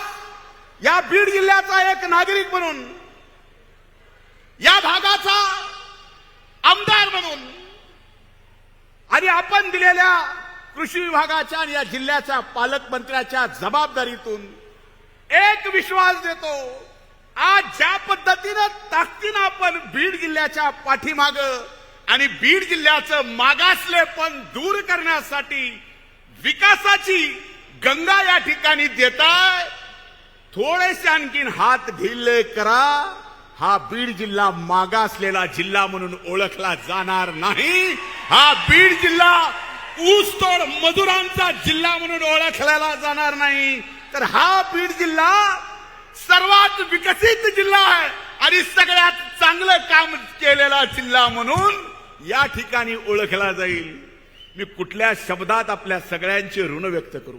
[SPEAKER 6] या बीड जिल्ह्याचा एक नागरिक म्हणून, या भागाचा आमदार म्हणून आणि आपण दिलेल्या कृषी विभागाच्या आणि या जिल्ह्याच्या पालकमंत्र्याच्या जबाबदारीतून एक विश्वास देतो. आज ज्या पद्धतीनं ताकदीनं आपण बीड जिल्ह्याच्या पाठीमागं आणि बीड जिल्ह्याचं मागासलेपण दूर करण्यासाठी विकासाची गंगा या ठिकाणी देताय, थोडेसे आणखीन हात ढिले करा. हा बीड जिल्हा मागासलेला जिल्हा म्हणून ओळखला जाणार नाही. हा बीड जिल्हा ऊसतोड मजुरांचा जिल्हा म्हणून ओळखला जाणार नाही, तर हा बीड जिल्हा सर्वात विकसित जिल्हा आहे आणि सगळ्यात चांगलं काम केलेला जिल्हा म्हणून या ठिकाणी ओळखला जाईल. मी कुठल्या शब्दात आपल्या सगळ्यांचे ऋण व्यक्त करू.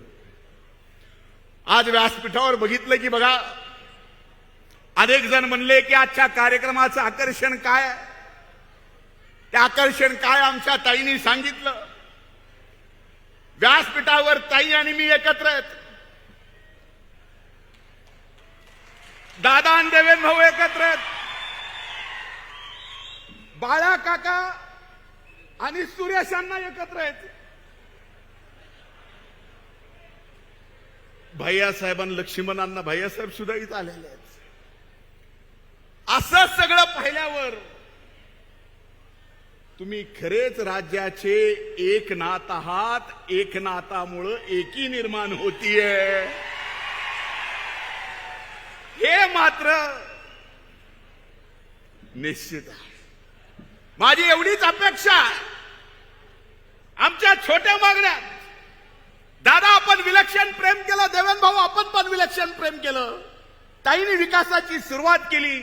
[SPEAKER 6] आज व्यासपीठावर बघितलं की बघा, अनेक जण म्हणले की आजच्या कार्यक्रमाचं आकर्षण काय. ते आकर्षण काय आमच्या ताईंनी सांगितलं. व्यासपीठावर ताई आणि मी एकत्र आहेत, दादा आणि देवेंद्र भाऊ एकत्र आहेत, बाळा काका आणि सुरेश अण्णा एकत्र आहेत, भैयासाहेबांना लक्ष्मणांना भैयासाहेब सुद्धा इथं आलेले आहेत. असं सगळं पाहिल्यावर तुम्ही खरेच राज्याचे एकनाथ आहात. एकनाथामुळं एकी निर्माण होतीये हे मात्र निश्चित आहे. माझी एवढीच अपेक्षा आहे. आमच्या छोट्या मागण्यात दादा आपण विलक्षण प्रेम केलं, देवेंद्र भाऊ आपण पण विलक्षण प्रेम केलं, ताईंनी विकासाची सुरुवात केली.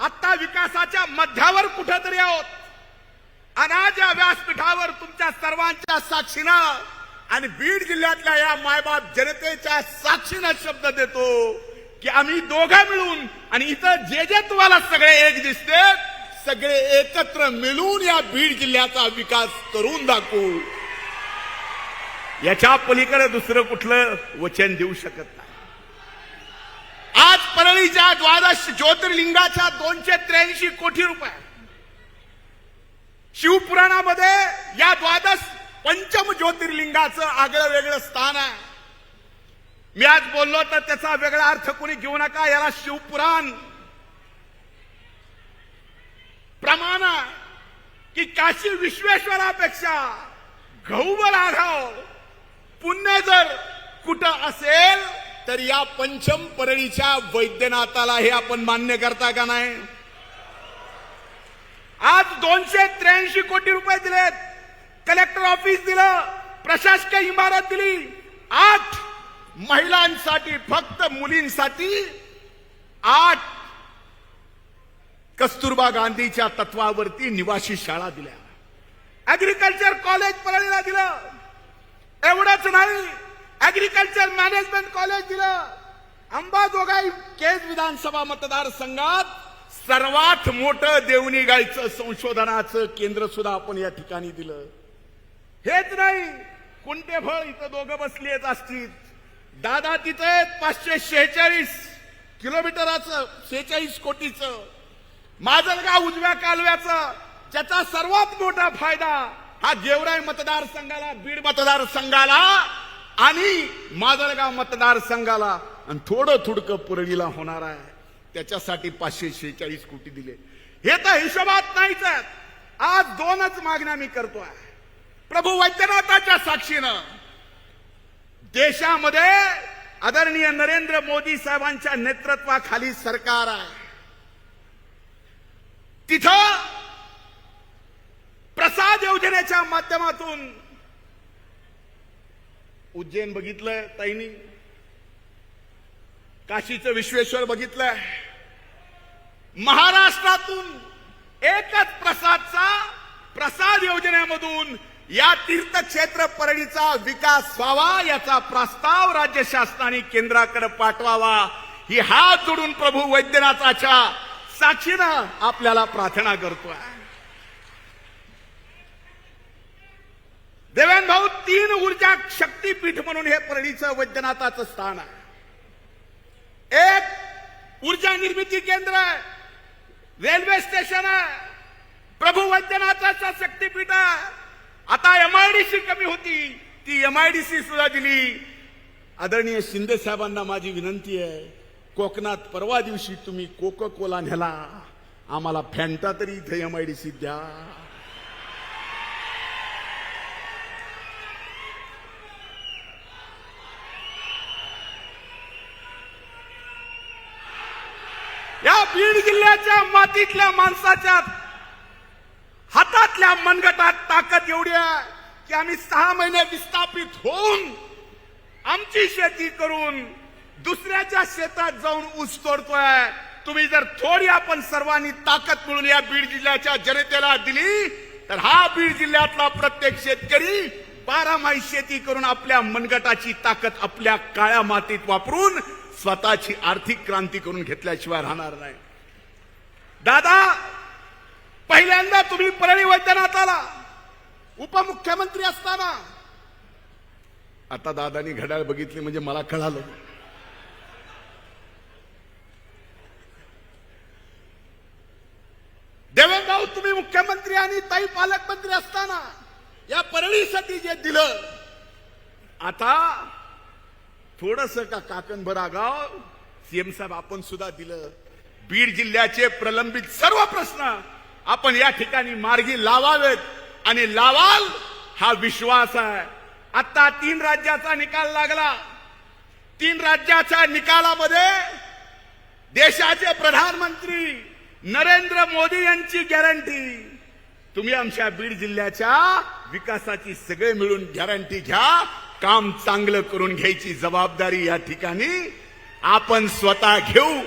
[SPEAKER 6] आता विकासाच्या मध्यावर कुठेतरी आहोत आणि आज या व्यासपीठावर तुमच्या सर्वांच्या साक्षीनं आणि बीड जिल्ह्यातल्या या मायबाप जनतेच्या साक्षीनं शब्द देतो की आम्ही दोघं मिळून आणि इथं जे जे तुम्हाला सगळे एक दिसते सगळे एकत्र मिळून या बीड जिल्ह्याचा विकास करून दाखवू. याच्या पलीकडे दुसरं कुठलं वचन देऊ शकत नाही. आज परळीच्या 12 ज्योतिर्लिंगाच्या 283 कोटी रुपये, शिवपुराणामध्ये या 12 पंचम ज्योतिर्लिंगाचं आगळं वेगळं स्थान आहे. मी आज बोललो तर त्याचा वेगळा अर्थ कोणी घेऊ नका. याला शिवपुराण प्रमाण की काशी विश्वेश्वरापेक्षा गहुबल आघाव पुण्य जर कुठं असेल तर या पंचम परळीच्या वैद्यनाथाला हे आपण मान्य करता का नाही? आज 283 कोटी रुपये दिलेत, कलेक्टर ऑफिस दिलं, प्रशासकीय इमारत दिली, 8 महिलांसाठी, फक्त मुलींसाठी 8 कस्तुरबा गांधीच्या तत्वावरती निवासी शाळा दिल्या, ऍग्रिकल्चर कॉलेज परळीला दिलं. एवढंच नाही, ऍग्रिकल्चर मॅनेजमेंट कॉलेज दिलं. अंबाजोगाई केज विधानसभा मतदारसंघात सर्वात मोठं देवणी गायचं संशोधनाचं केंद्र सुद्धा आपण या ठिकाणी दिलं. हेच नाही, कुंटेफळ इथं दोघं बसली असतील, दादा तिथे 546 किलोमीटराचं 46 कोटीचं, माजलगाव उजव्या कालव्याचं, ज्याचा सर्वात मोठा फायदा हा गेवराई मतदारसंघाला, बीड मतदारसंघाला आणि माजलगाव मतदारसंघाला आणि थोडं परळीला होणार आहे. त्याच्यासाठी 546 कोटी दिले. हे तर हिशोबात नाहीच आहेत. आज 2च मागण्या मी करतोय. प्रभू वैद्यनाथाच्या साक्षीनं देशामध्ये आदरणीय नरेंद्र मोदी साहेबांच्या नेतृत्वाखाली सरकार आहे. तिथं प्रसाद योजनेच्या माध्यमातून उज्जैन बघितलंय ताईनी, काशीचं विश्वेश्वर बघितलंय. महाराष्ट्रातून एकच प्रसाद योजनेमधून या तीर्थक्षेत्र परळीचा विकास व्हावा, याचा प्रस्ताव राज्य शासनाने केंद्राकडे पाठवावा, ही हात जोडून प्रभू वैद्यनाथाच्या साक्षीनं आपल्याला प्रार्थना करतोय. देवेंद्र भाऊ, 3 ऊर्जा शक्तीपीठ म्हणून हे परळीचं वैद्यनाथाचं स्थान आहे. एक ऊर्जा निर्मिती केंद्र आहे, रेल्वे स्टेशन आहे, प्रभू वैद्यनाथाचा शक्तीपीठ आहे. आता MIDC कमी होती, ती MIDC सुद्धा दिली. आदरणीय शिंदे साहेबांना माझी विनंती आहे, कोकणात परवा दिवशी तुम्ही कोका कोला नेला, आम्हाला फॅन्टा तरी इथे MIDC द्या. या बीड जिल्ह्याच्या मातीतल्या माणसाच्या हातातल्या मनगटात ताकद एवढी आहे की आम्ही 6 महिने विस्थापित होऊन आमची शेती करून दुसऱ्याच्या शेतात जाऊन ऊस तोडतोय. तुम्ही जर थोडी आपण सर्वांनी ताकद मिळून या बीड जिल्ह्याच्या जनतेला दिली तर हा बीड जिल्ह्यातला प्रत्येक शेतकरी 12 माही शेती करून आपल्या मनगटाची ताकद आपल्या काळ्या मातीत वापरून स्वतःची आर्थिक क्रांती करून घेतल्याशिवाय राहणार नाही. दादा, पहिल्यांदा तुम्ही परळी वैद्यनाथाला उपमुख्यमंत्री असताना, आता दादानी घड्याळ बघितली म्हणजे मला कळालं, देवेंद्र भाऊ तुम्ही मुख्यमंत्री आणि ताई पालकमंत्री असताना या परळीसाठी जे दिलं, आता थोडस का काकणभरा गाव सीएम साहेब आपण सुद्धा दिलं. बीड जिल्ह्याचे प्रलंबित सर्व प्रश्न आपण या ठिकाणी मार्गी लावावेत आणि लावाल हा विश्वास आहे. आता 3 राज्याचा निकाल लागला. 3 राज्याच्या निकालामध्ये देशाचे प्रधानमंत्री नरेंद्र मोदी यांची गॅरंटी, तुम्ही आमच्या बीड जिल्ह्याच्या विकासाची सगळे मिळून गॅरंटी घ्या, काम चांगलं करून घ्यायची जबाबदारी या ठिकाणी आपण स्वतः घेऊ,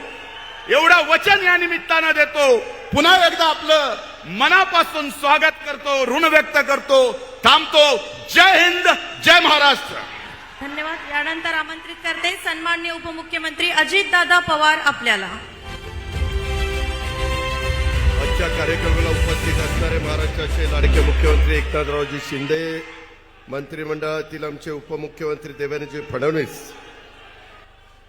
[SPEAKER 6] एवढं वचन या निमित्तानं देतो. पुन्हा एकदा आपलं मनापासून स्वागत करतो, ऋण व्यक्त करतो, थांबतो. जय हिंद, जय महाराष्ट्र.
[SPEAKER 1] धन्यवाद. यानंतर आमंत्रित करते सन्माननीय उपमुख्यमंत्री अजितदादा पवार आपल्याला.
[SPEAKER 7] आजच्या कार्यक्रमाला उपस्थित असणारे महाराष्ट्राचे लाडके मुख्यमंत्री एकनाथरावजी शिंदे, मंत्रिमंडळातील आमचे उपमुख्यमंत्री देवेंद्रजी फडणवीस,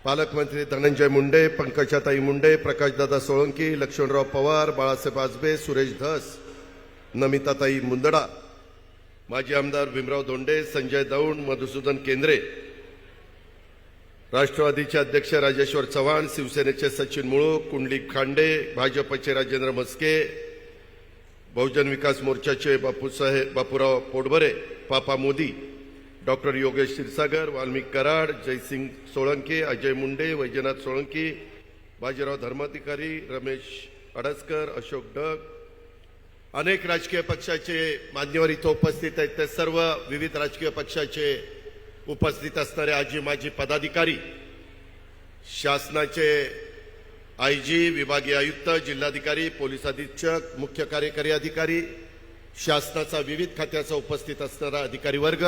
[SPEAKER 7] पालकमंत्री धनंजय मुंडे, पंकजाताई मुंडे, प्रकाशदादा सोळंकी, लक्ष्मणराव पवार, बाळासाहेब आजबे, सुरेश धस, नमिताताई मुंदडा, माजी आमदार भीमराव धोंडे, संजय दौंड, मधुसूदन केंद्रे, राष्ट्रवादीचे अध्यक्ष राजेश्वर चव्हाण, शिवसेनेचे सचिन मुळूक, कुंडलिक खांडे, भाजपचे राजेंद्र मस्के, बहुजन विकास मोर्चाचे बापूराव पोटभरे, पापा मोदी, डॉक्टर योगेश क्षीरसागर, वाल्मिक कराड, जयसिंग सोळंके, अजय मुंडे, वैजनाथ सोळंके, बाजीराव धर्माधिकारी, रमेश अडसकर, अशोक डग, अनेक राजकीय पक्षाचे मान्यवर इथं उपस्थित आहेत. ते सर्व विविध राजकीय पक्षाचे उपस्थित असणारे आजी माजी पदाधिकारी, शासनाचे आयजी, विभागीय आयुक्त, जिल्हाधिकारी, पोलीस अधीक्षक, मुख्य कार्यकारी अधिकारी, शासनाचा विविध खात्याचा उपस्थित असणारा अधिकारी वर्ग,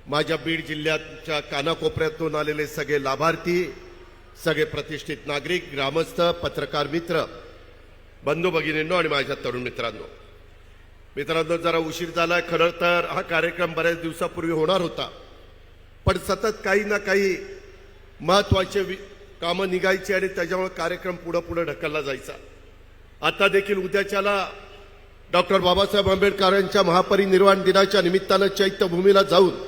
[SPEAKER 7] माझ्या बीड जिल्ह्याच्या कानाकोपऱ्यातून आलेले सगळे लाभार्थी, सगळे प्रतिष्ठित नागरिक, ग्रामस्थ, पत्रकार मित्र, बंधू भगिनींनो आणि माझ्या तरुण मित्रांनो, जरा उशीर झाला. खरं तर हा कार्यक्रम बऱ्याच दिवसापूर्वी होणार होता, पण सतत काही ना काही महत्वाचे कामं निघायची आणि त्याच्यामुळे कार्यक्रम पुढे ढकलला जायचा. आता देखील उद्याच्याला डॉक्टर बाबासाहेब आंबेडकरांच्या महापरिनिर्वाण दिनाच्या निमित्तानं चैत्यभूमीला जाऊन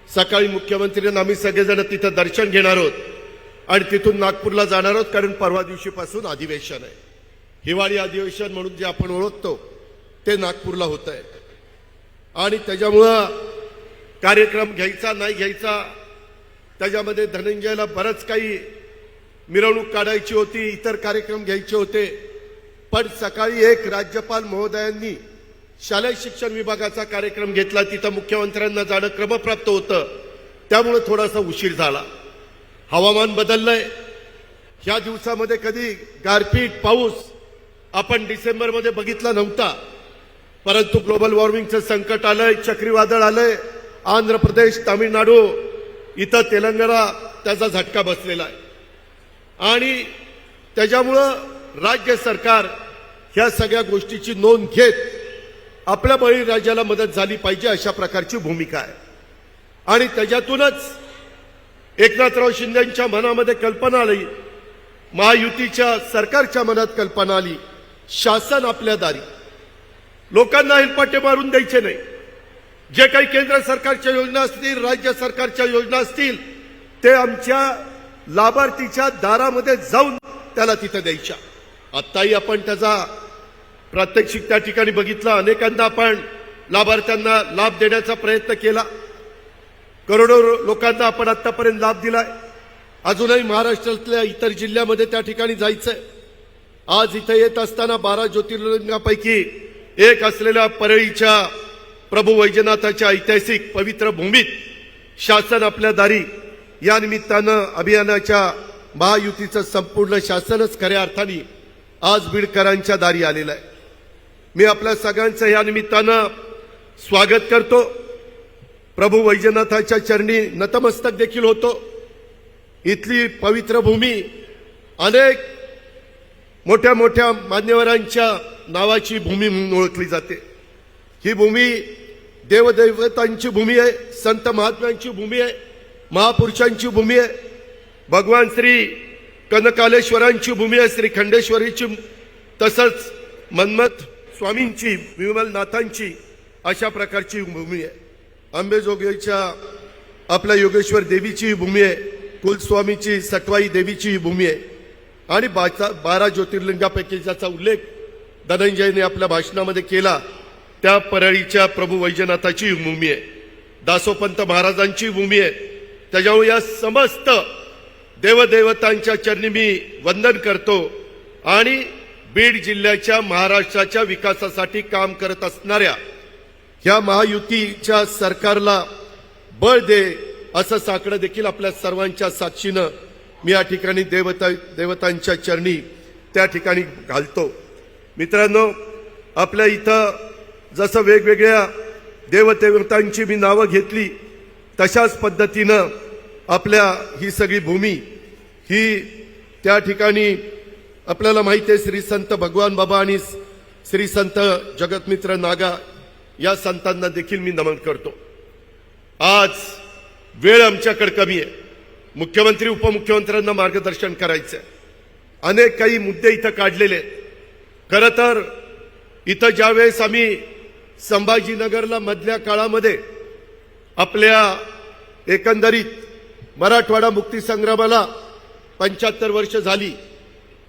[SPEAKER 7] सकाळी मुख्यमंत्र्यांना आम्ही सगळेजण तिथं दर्शन घेणार आहोत आणि तिथून नागपूरला जाणार आहोत, कारण परवा दिवशीपासून अधिवेशन आहे. हिवाळी अधिवेशन म्हणून जे आपण ओळखतो ते नागपूरला होत आहे आणि त्याच्यामुळं कार्यक्रम घ्यायचा नाही घ्यायचा त्याच्यामध्ये धनंजयला बरंच काही मिरवणूक काढायची होती, इतर कार्यक्रम घ्यायचे होते. पण सकाळी एक राज्यपाल महोदयांनी शालेय शिक्षण विभागाचा कार्यक्रम घेतला, तिथं मुख्यमंत्र्यांना जाणं क्रमप्राप्त होतं, त्यामुळे थोडासा उशीर झाला. हवामान बदललंय. ह्या दिवसामध्ये कधी गारपीट पाऊस आपण डिसेंबरमध्ये बघितला नव्हता, परंतु ग्लोबल वॉर्मिंगचं संकट आलंय, चक्रीवादळ आलंय. आंध्र प्रदेश, तामिळनाडू, इथं तेलंगणा त्याचा झटका बसलेला आहे आणि त्याच्यामुळं राज्य सरकार ह्या सगळ्या गोष्टीची नोंद घेत आपल्या बळीराजाला मदत झाली पाहिजे अशा प्रकारची भूमिका आहे. आणि त्याच्यातूनच एकनाथराव शिंदेच्या मनामध्ये कल्पना आली, महायुतीच्या सरकारच्या मनात कल्पना आली, शासन आपल्या दारी, लोकांना हेलपाटे मारून द्यायचे नाही. जे काही केंद्र सरकारच्या योजना असतील, राज्य सरकारच्या योजना असतील, ते आमच्या लाभार्थीच्या दारामध्ये जाऊन त्याला तिथं द्यायच्या. आत्ताही आपण त्याचा प्रात्यक्षिक त्या ठिकाणी बघितलं. अनेकांना आपण लाभार्थ्यांना लाभ देण्याचा प्रयत्न केला. करोडो लोकांना आपण आतापर्यंत लाभ दिलाय. अजूनही महाराष्ट्रातल्या इतर जिल्ह्यामध्ये त्या ठिकाणी जायचंय. आज इथं येत असताना 12 ज्योतिर्लिंगापैकी एक असलेल्या परळीच्या प्रभू वैजनाथाच्या ऐतिहासिक पवित्र भूमीत शासन आपल्या दारी या निमित्तानं अभियानाच्या महायुतीचं संपूर्ण शासनच खऱ्या अर्थाने आज बीडकरांच्या दारी आलेलं आहे. मी आपल्या सगळ्यांचं या निमित्तानं स्वागत करतो. प्रभू वैजनाथाच्या चरणी नतमस्तक देखील होतो. इथली पवित्र भूमी अनेक मोठ्या मोठ्या मान्यवरांच्या नावाची भूमी म्हणून ओळखली जाते. ही भूमी देवदैवतांची भूमी आहे, संत महात्म्यांची भूमी आहे, महापुरुषांची भूमी आहे, भगवान श्री कनकालेश्वरांची भूमी आहे, श्री खंडेश्वरीची, तसंच मन्मथ स्वामींची, विमलनाथांची अशा प्रकारची भूमी आहे. अंबेजोगाईच्या आपल्या योगेश्वर देवीची भूमी आहे, कुलस्वामीची सटवाई देवीची भूमी आहे आणि 12 ज्योतिर्लिंगापैकी ज्याचा उल्लेख धनंजयने आपल्या भाषणामध्ये केला त्या परळीच्या प्रभू वैजनाथाची भूमी आहे, दासोपंत महाराजांची भूमी आहे. त्याच्यामुळे या समस्त देवदेवतांच्या चरणी मी वंदन करतो आणि बीड जिल्ह्याच्या महाराष्ट्राच्या विकासासाठी काम करत असणाऱ्या ह्या महायुतीच्या सरकारला बळ दे असं साकडं देखील आपल्या सर्वांच्या साक्षीनं मी या ठिकाणी देवतांच्या चरणी त्या ठिकाणी घालतो. मित्रांनो, आपल्या इथं जसं वेगवेगळ्या देवदेवतांची मी नावं घेतली तशाच पद्धतीनं आपल्या ही सगळी भूमी ही त्या ठिकाणी आपल्याला माहिती आहे श्री संत भगवान बाबा आणि श्री संत जगतमित्र नागा या संतांना देखील मी नमन करतो. आज वेळ आमच्याकडे कमी आहे. मुख्यमंत्री उपमुख्यमंत्र्यांना मार्गदर्शन करायचं आहे. अनेक काही मुद्दे इथं काढलेले आहेत. खरं तर इथं ज्यावेळेस आम्ही संभाजीनगरला मधल्या काळामध्ये आपल्या एकंदरीत मराठवाडा मुक्तीसंग्रामाला 75 वर्ष झाली,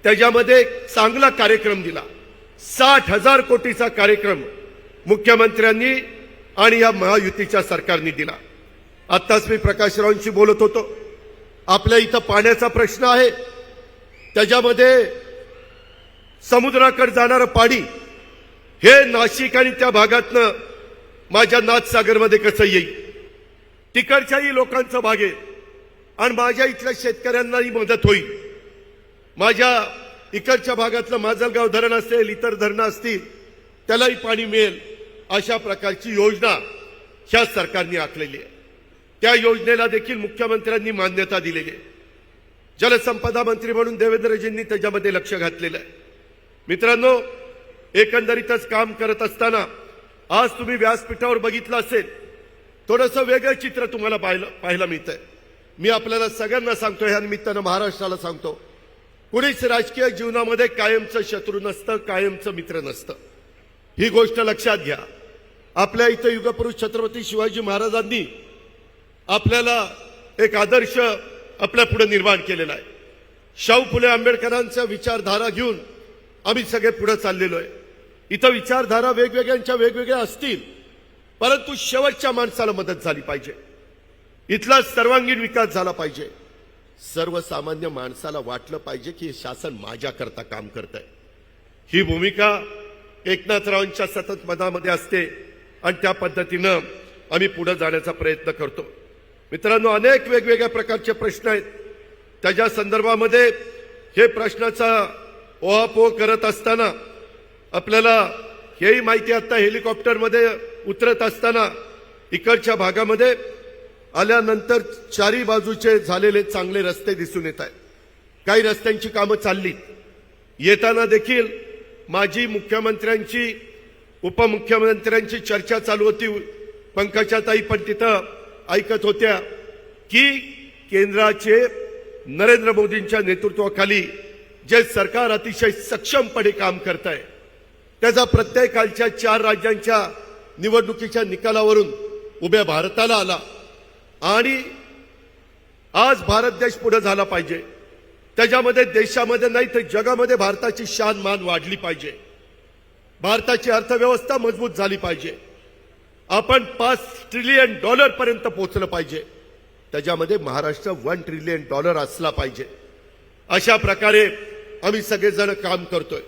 [SPEAKER 7] त्याच्यामध्ये चांगला कार्यक्रम दिला. 60,000 कोटीचा कार्यक्रम मुख्यमंत्र्यांनी आणि या महायुतीच्या सरकारने दिला. आत्ताच मी प्रकाशरावांशी बोलत होतो. आपल्या इथं पाण्याचा प्रश्न आहे, त्याच्यामध्ये समुद्राकडे जाणारं पाणी हे नाशिक आणि त्या भागातनं माझ्या नाथसागरमध्ये कसं येईल, तिकडच्याही लोकांचं भागेल आणि माझ्या इथल्या शेतकऱ्यांनाही मदत होईल. माझ्या इकडच्या भागातलं माजलगाव धरण असेल, इतर धरणं असतील, त्यालाही पाणी मिळेल. अशा प्रकारची योजना ह्या सरकारने आखलेली आहे. त्या योजनेला देखील मुख्यमंत्र्यांनी मान्यता दिलेली आहे. जलसंपदा मंत्री म्हणून देवेंद्रजींनी त्याच्यामध्ये लक्ष घातलेलं आहे. मित्रांनो, एकंदरीतच काम करत असताना आज तुम्ही व्यासपीठावर बघितलं असेल, थोडंसं वेगळं चित्र तुम्हाला पाहायला मिळतंय. मी आपल्याला सगळ्यांना सांगतो, ह्या निमित्तानं महाराष्ट्राला सांगतो, कुणीच राजकीय जीवनामध्ये कायमचं शत्रू नसतं, कायमचं मित्र नसतं. ही गोष्ट लक्षात घ्या. आपल्या इथं युगपुरुष छत्रपती शिवाजी महाराजांनी आपल्याला एक आदर्श आपल्या पुढे निर्माण केलेला आहे. शाहू फुले आंबेडकरांच्या विचारधारा घेऊन आम्ही सगळे पुढे चाललेलो आहे. इथं विचारधारा वेगवेगळ्यांच्या वेगवेगळ्या असतील, परंतु शेवटच्या माणसाला मदत झाली पाहिजे. इथला सर्वांगीण विकास झाला पाहिजे. सर्वसामान्य माणसाला वाटलं पाहिजे की हे शासन माझ्याकरता काम करत आहे. ही भूमिका एकनाथरावांच्या सतत मनामध्ये असते आणि त्या पद्धतीनं आम्ही पुढे जाण्याचा प्रयत्न करतो. मित्रांनो, अनेक वेगवेगळ्या प्रकारचे प्रश्न आहेत. त्याच्या संदर्भामध्ये हे प्रश्नाचा ओहापोह करत असताना आपल्याला हेही माहिती, आता हेलिकॉप्टरमध्ये उतरत असताना इकडच्या भागामध्ये आल्यानंतर चारी बाजूचे झालेले चांगले रस्ते दिसून येत आहेत. काही रस्त्यांची कामं चालली. येताना देखील माजी मुख्यमंत्र्यांची, उपमुख्यमंत्र्यांची चर्चा चालू होती. पंकजाताई पण तिथं ऐकत होत्या की केंद्राचे नरेंद्र मोदींच्या नेतृत्वाखाली जे सरकार अतिशय सक्षमपणे काम करत आहे, त्याचा प्रत्येकाच्या 4 राज्यांच्या निवडणुकीच्या निकालावरून उभ्या भारताला आला. आणि आज भारत देश पुढे झाला पाहिजे. त्याच्यामध्ये देशामध्ये नाही तर जगामध्ये भारताची शान मान वाढली पाहिजे. भारताची अर्थव्यवस्था मजबूत झाली पाहिजे. आपण $5 ट्रिलियन पर्यंत पोहोचलं पाहिजे. त्याच्यामध्ये महाराष्ट्र $1 ट्रिलियन असला पाहिजे. अशा प्रकारे आम्ही सगळेजण काम करतोय.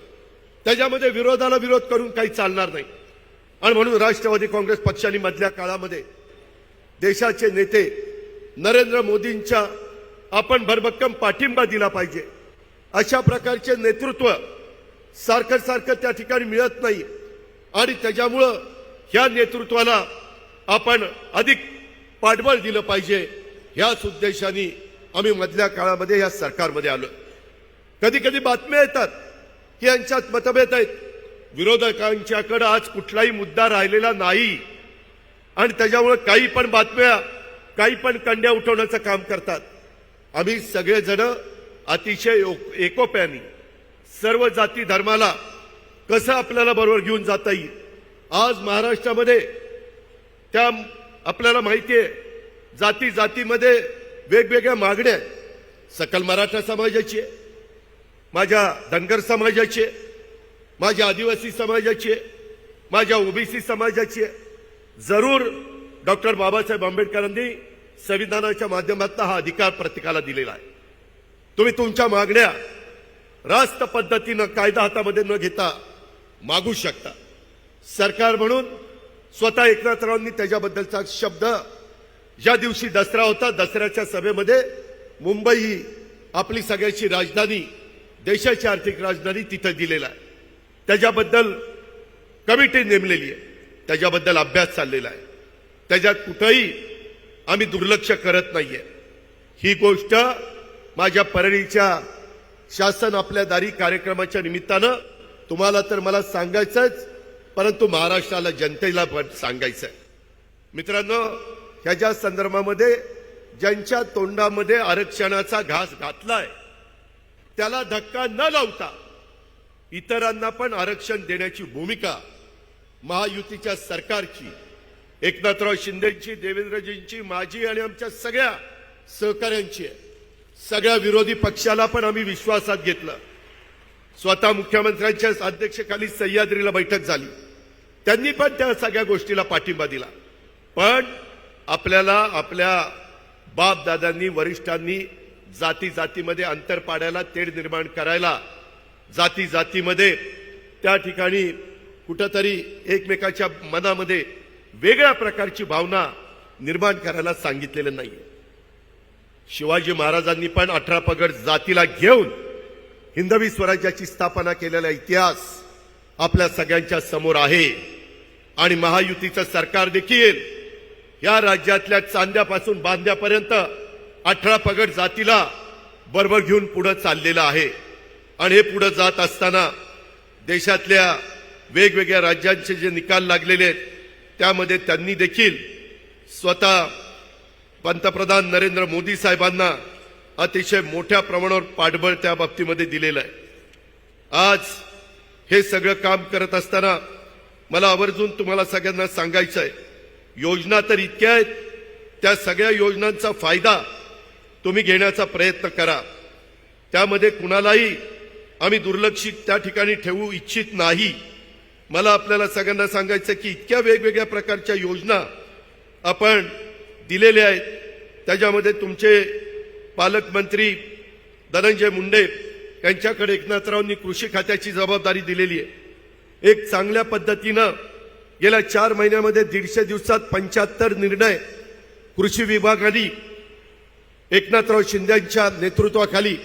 [SPEAKER 7] त्याच्यामध्ये विरोधाला विरोध करून काही चालणार नाही. आणि म्हणून राष्ट्रवादी काँग्रेस पक्षाने मधल्या काळामध्ये देशाचे नेते नरेंद्र मोदींच्या आपण भरभक्कम पाठिंबा दिला पाहिजे. अशा प्रकारचे नेतृत्व सारखं सारखं त्या ठिकाणी मिळत नाही आणि त्याच्यामुळं ह्या नेतृत्वाला आपण अधिक पाठबळ दिलं पाहिजे. ह्याच उद्देशाने आम्ही मधल्या काळामध्ये या सरकारमध्ये आलो. कधी कधी बातम्या येतात की यांच्यात मतभेद आहेत. विरोधकांच्याकडे आज कुठलाही मुद्दा राहिलेला नाही आणि त्याच्यामुळे काही पण बातम्या, काही पण कंड्या उठवण्याचं काम करतात. आम्ही सगळेजण अतिशय एकोप्याने सर्व जाती धर्माला कसं आपल्याला बरोबर घेऊन जाता येईल. आज महाराष्ट्रामध्ये त्या आपल्याला माहिती आहे, जाती जातीमध्ये वेगवेगळ्या मागण्या आहेत. सकल मराठा समाजाची आहे, माझ्या धनगर समाजाची आहे, माझ्या आदिवासी समाजाची आहे, माझ्या ओबीसी समाजाची आहे. जरूर डॉक्टर बाबासाहेब आंबेडकरांनी संविधानाच्या माध्यमातून हा अधिकार प्रत्येकाला दिलेला आहे. तुम्ही तुमच्या मागण्या रास्त पद्धतीनं कायदा हातामध्ये न घेता मागू शकता. सरकार म्हणून स्वतः एकनाथरावांनी त्याच्याबद्दलचा शब्द, ज्या दिवशी दसरा होता, दसऱ्याच्या सभेमध्ये मुंबई ही आपली सगळ्याची राजधानी, देशाची आर्थिक राजधानी तिथं दिलेला आहे. त्याच्याबद्दल कमिटी नेमलेली आहे, त्याच्याबद्दल अभ्यास चाललेला आहे. त्याच्यात कुठंही आम्ही दुर्लक्ष करत नाहीये. ही गोष्ट माझ्या परळीच्या शासन आपल्या दारी कार्यक्रमाच्या निमित्तानं तुम्हाला तर मला सांगायचंच, परंतु महाराष्ट्राला जनतेला पण सांगायचं आहे. मित्रांनो, ह्याच्या संदर्भामध्ये ज्यांच्या तोंडामध्ये आरक्षणाचा घास घातलाय त्याला धक्का न लावता इतरांना पण आरक्षण देण्याची भूमिका महायुतीच्या सरकारची, एकनाथराव शिंदेची, देवेंद्रजींची, माझी आणि आमच्या सगळ्या सहकाऱ्यांची आहे. सगळ्या विरोधी पक्षाला पण आम्ही विश्वासात घेतलं. स्वतः मुख्यमंत्र्यांच्या अध्यक्षतेखाली सह्याद्रीला बैठक झाली, त्यांनी पण त्या सगळ्या गोष्टीला पाठिंबा दिला. पण आपल्याला आपल्या बाप दादांनी वरिष्ठांनी जाती जातीमध्ये अंतर पाडायला, तेढ निर्माण करायला, जाती जातीमध्ये त्या ठिकाणी कुठंतरी एकमेकाच्या मनामध्ये वेगळ्या प्रकारची भावना निर्माण करायला सांगितलेलं नाही. शिवाजी महाराजांनी पण 18 पगड जातीला घेऊन हिंदवी स्वराज्याची स्थापना केलेला इतिहास आपल्या सगळ्यांच्या समोर आहे. आणि महायुतीचं सरकार देखील या राज्यातल्या चांद्यापासून बांद्यापर्यंत 18 पगड जातीला बरोबर घेऊन पुढे चाललेलं आहे. आणि हे पुढे जात असताना देशातल्या वेगवेगळ्या राज्यांचे जे निकाल लागलेले आहेत त्यामध्ये त्यांनी देखील स्वतः पंतप्रधान नरेंद्र मोदी साहेबांना अतिशय मोठ्या प्रमाणावर पाठबळ त्या बाबतीमध्ये दिलेलं आहे. आज हे सगळं काम करत असताना मला आवर्जून तुम्हाला सगळ्यांना सांगायचं आहे, योजना तर इतक्या आहेत, त्या सगळ्या योजनांचा फायदा तुम्ही घेण्याचा प्रयत्न करा. त्यामध्ये कुणालाही आम्ही दुर्लक्षित त्या ठिकाणी ठेवू इच्छित नाही. मला आपल्याला सगळ्यांना सांगायचं की इतक्या वेगवेगळ्या प्रकारच्या योजना आपण दिलेल्या आहेत. त्याच्यामध्ये तुमचे पालकमंत्री धनंजय मुंडे यांच्याकडे एकनाथरावांनी कृषी खात्याची जबाबदारी दिलेली आहे. एक चांगल्या पद्धतीनं गेल्या 4 महिन्यामध्ये 150 दिवसात 75 निर्णय कृषी विभागाने एकनाथराव शिंदेच्या नेतृत्वाखाली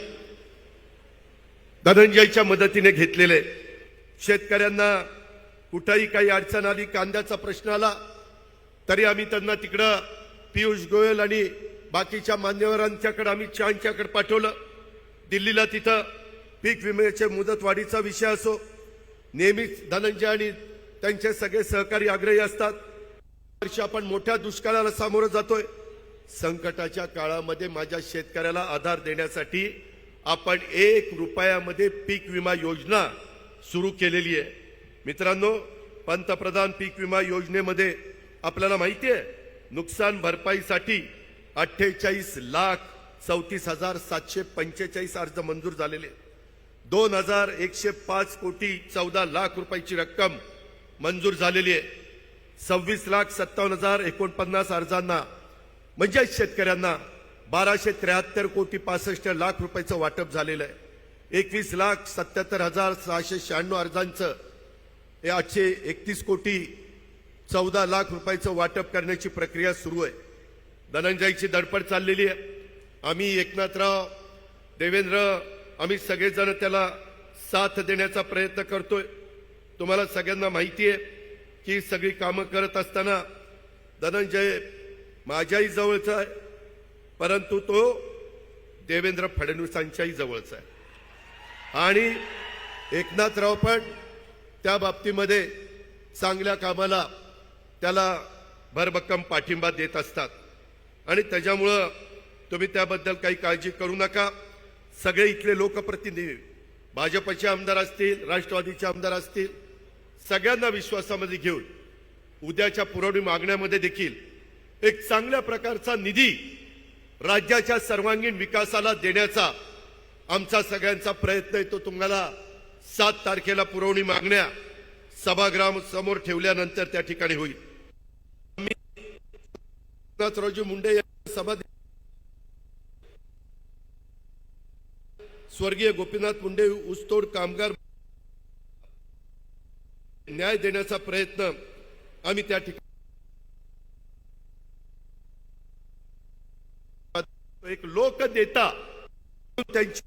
[SPEAKER 7] धनंजयच्या मदतीने घेतलेले. शेतकऱ्यांना कुठेही काही अडचण आली, कांद्याचा प्रश्न आला तरी आम्ही त्यांना तिकडं पियुष गोयल आणि बाकीच्या मान्यवरांच्याकडे आम्ही यांच्याकडे पाठवलं. दिल्लीला तिथं पीक विम्याचे मुदतवाढीचा विषय असो, नेहमीच धनंजय आणि त्यांचे सगळे सहकारी आग्रही असतात. वर्षी आपण मोठ्या दुष्काळाला सामोरं जातोय. संकटाच्या काळामध्ये माझ्या शेतकऱ्याला आधार देण्यासाठी आपण 1 रुपयामध्ये पीक विमा योजना सुरू केलेली आहे. मित्रांनो, पंतप्रधान पीक विमा योजनेमध्ये आपल्याला माहिती आहे नुकसान भरपाईसाठी 48,34,745 अर्ज मंजूर झालेले, 2,105 कोटी 14 लाख रुपयाची रक्कम मंजूर झालेली आहे. 26,57,049 अर्जांना म्हणजे शेतकऱ्यांना 1,273 कोटी 65 लाख रुपयाचं वाटप झालेलं आहे. 21,77,696 अर्जांचं हे 831 कोटी 14 लाख रुपयाचं वाटप करण्याची प्रक्रिया सुरू आहे. धनंजयची धडपड चाललेली आहे. आम्ही एकनाथराव, देवेंद्र, आम्ही सगळेजण त्याला साथ देण्याचा प्रयत्न करतोय. तुम्हाला सगळ्यांना माहिती आहे की सगळी कामं करत असताना धनंजय माझ्याही जवळचा आहे, परंतु तो देवेंद्र फडणवीसांच्याही जवळचा आहे. आणि एकनाथराव पण त्या बाबतीमध्ये चांगल्या कामाला त्याला भरभक्कम पाठिंबा देत असतात. आणि त्याच्यामुळं तुम्ही त्याबद्दल काही काळजी करू नका. सगळे इथले लोकप्रतिनिधी, भाजपचे आमदार असतील, राष्ट्रवादीचे आमदार असतील, सगळ्यांना विश्वासामध्ये घेऊन उद्याच्या पुरवणी मागण्यामध्ये देखील एक चांगल्या प्रकारचा निधी राज्याच्या सर्वांगीण विकासाला देण्याचा आमचा सगळ्यांचा प्रयत्न आहे. तो तुम्हाला 7 तारखेला पुरवणी मागण्या सभागृह समोर ठेवल्यानंतर त्या ठिकाणी होईल. एकनाथरावजी मुंडे यांच्या सभा स्वर्गीय गोपीनाथ मुंडे ऊसतोड कामगार न्याय देण्याचा प्रयत्न आम्ही त्या ठिकाणी एक लोकनेता त्यांची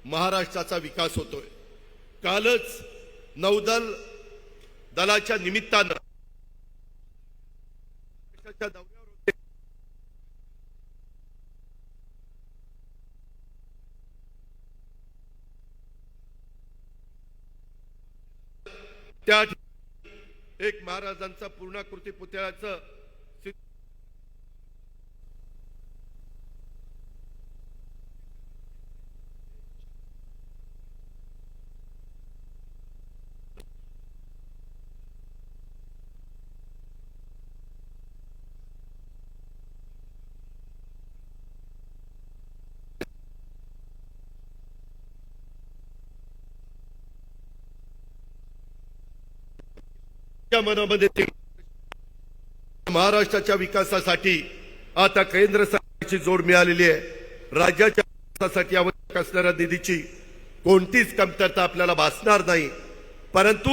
[SPEAKER 7] महाराष्ट्राचा विकास होतोय. कालच नौदल दलाच्या निमित्तानं दौऱ्यावर होते. त्या एक महाराजांचा पूर्णाकृती पुतळ्याचं सगळ्यांच्या मनामध्ये ते महाराष्ट्राच्या विकासासाठी आता केंद्र सरकारची जोड मिळालेली आहे. राज्याच्या विकासासाठी आवश्यक असणाऱ्या निधीची कोणतीच कमतरता आपल्याला भासणार नाही. परंतु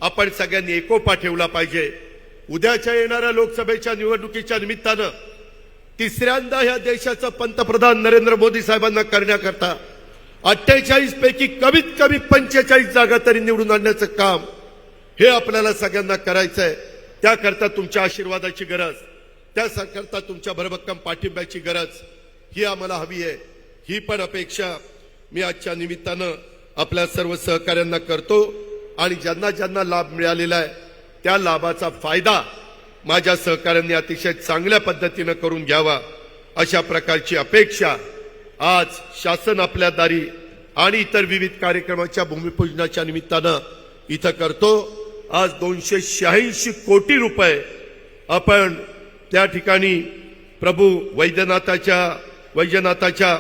[SPEAKER 7] आपण सगळ्यांनी एकोपा ठेवला पाहिजे. उद्याच्या येणाऱ्या लोकसभेच्या निवडणुकीच्या निमित्तानं तिसऱ्यांदा ह्या देशाचं पंतप्रधान नरेंद्र मोदी साहेबांना करण्याकरता 48 पैकी कमीत कमी 45 जागा तरी निवडून आणण्याचं काम हे आपल्याला सगळ्यांना करायचं आहे. त्याकरता तुमच्या आशीर्वादाची गरज, त्याकरता तुमच्या भरभक्कम पाठिंब्याची गरज ही आम्हाला हवी आहे. ही पण अपेक्षा मी आजच्या निमित्तानं आपल्या सर्व सहकाऱ्यांना करतो आणि ज्यांना ज्यांना लाभ मिळालेला आहे त्या लाभाचा फायदा माझ्या सहकाऱ्यांनी अतिशय चांगल्या पद्धतीनं करून घ्यावा अशा प्रकारची अपेक्षा आज शासन आपल्या दारी आणि इतर विविध कार्यक्रमाच्या भूमिपूजनाच्या निमित्तानं इथं करतो. आज 286 कोटी रुपये आपण त्या ठिकाणी प्रभू वैजनाथाच्या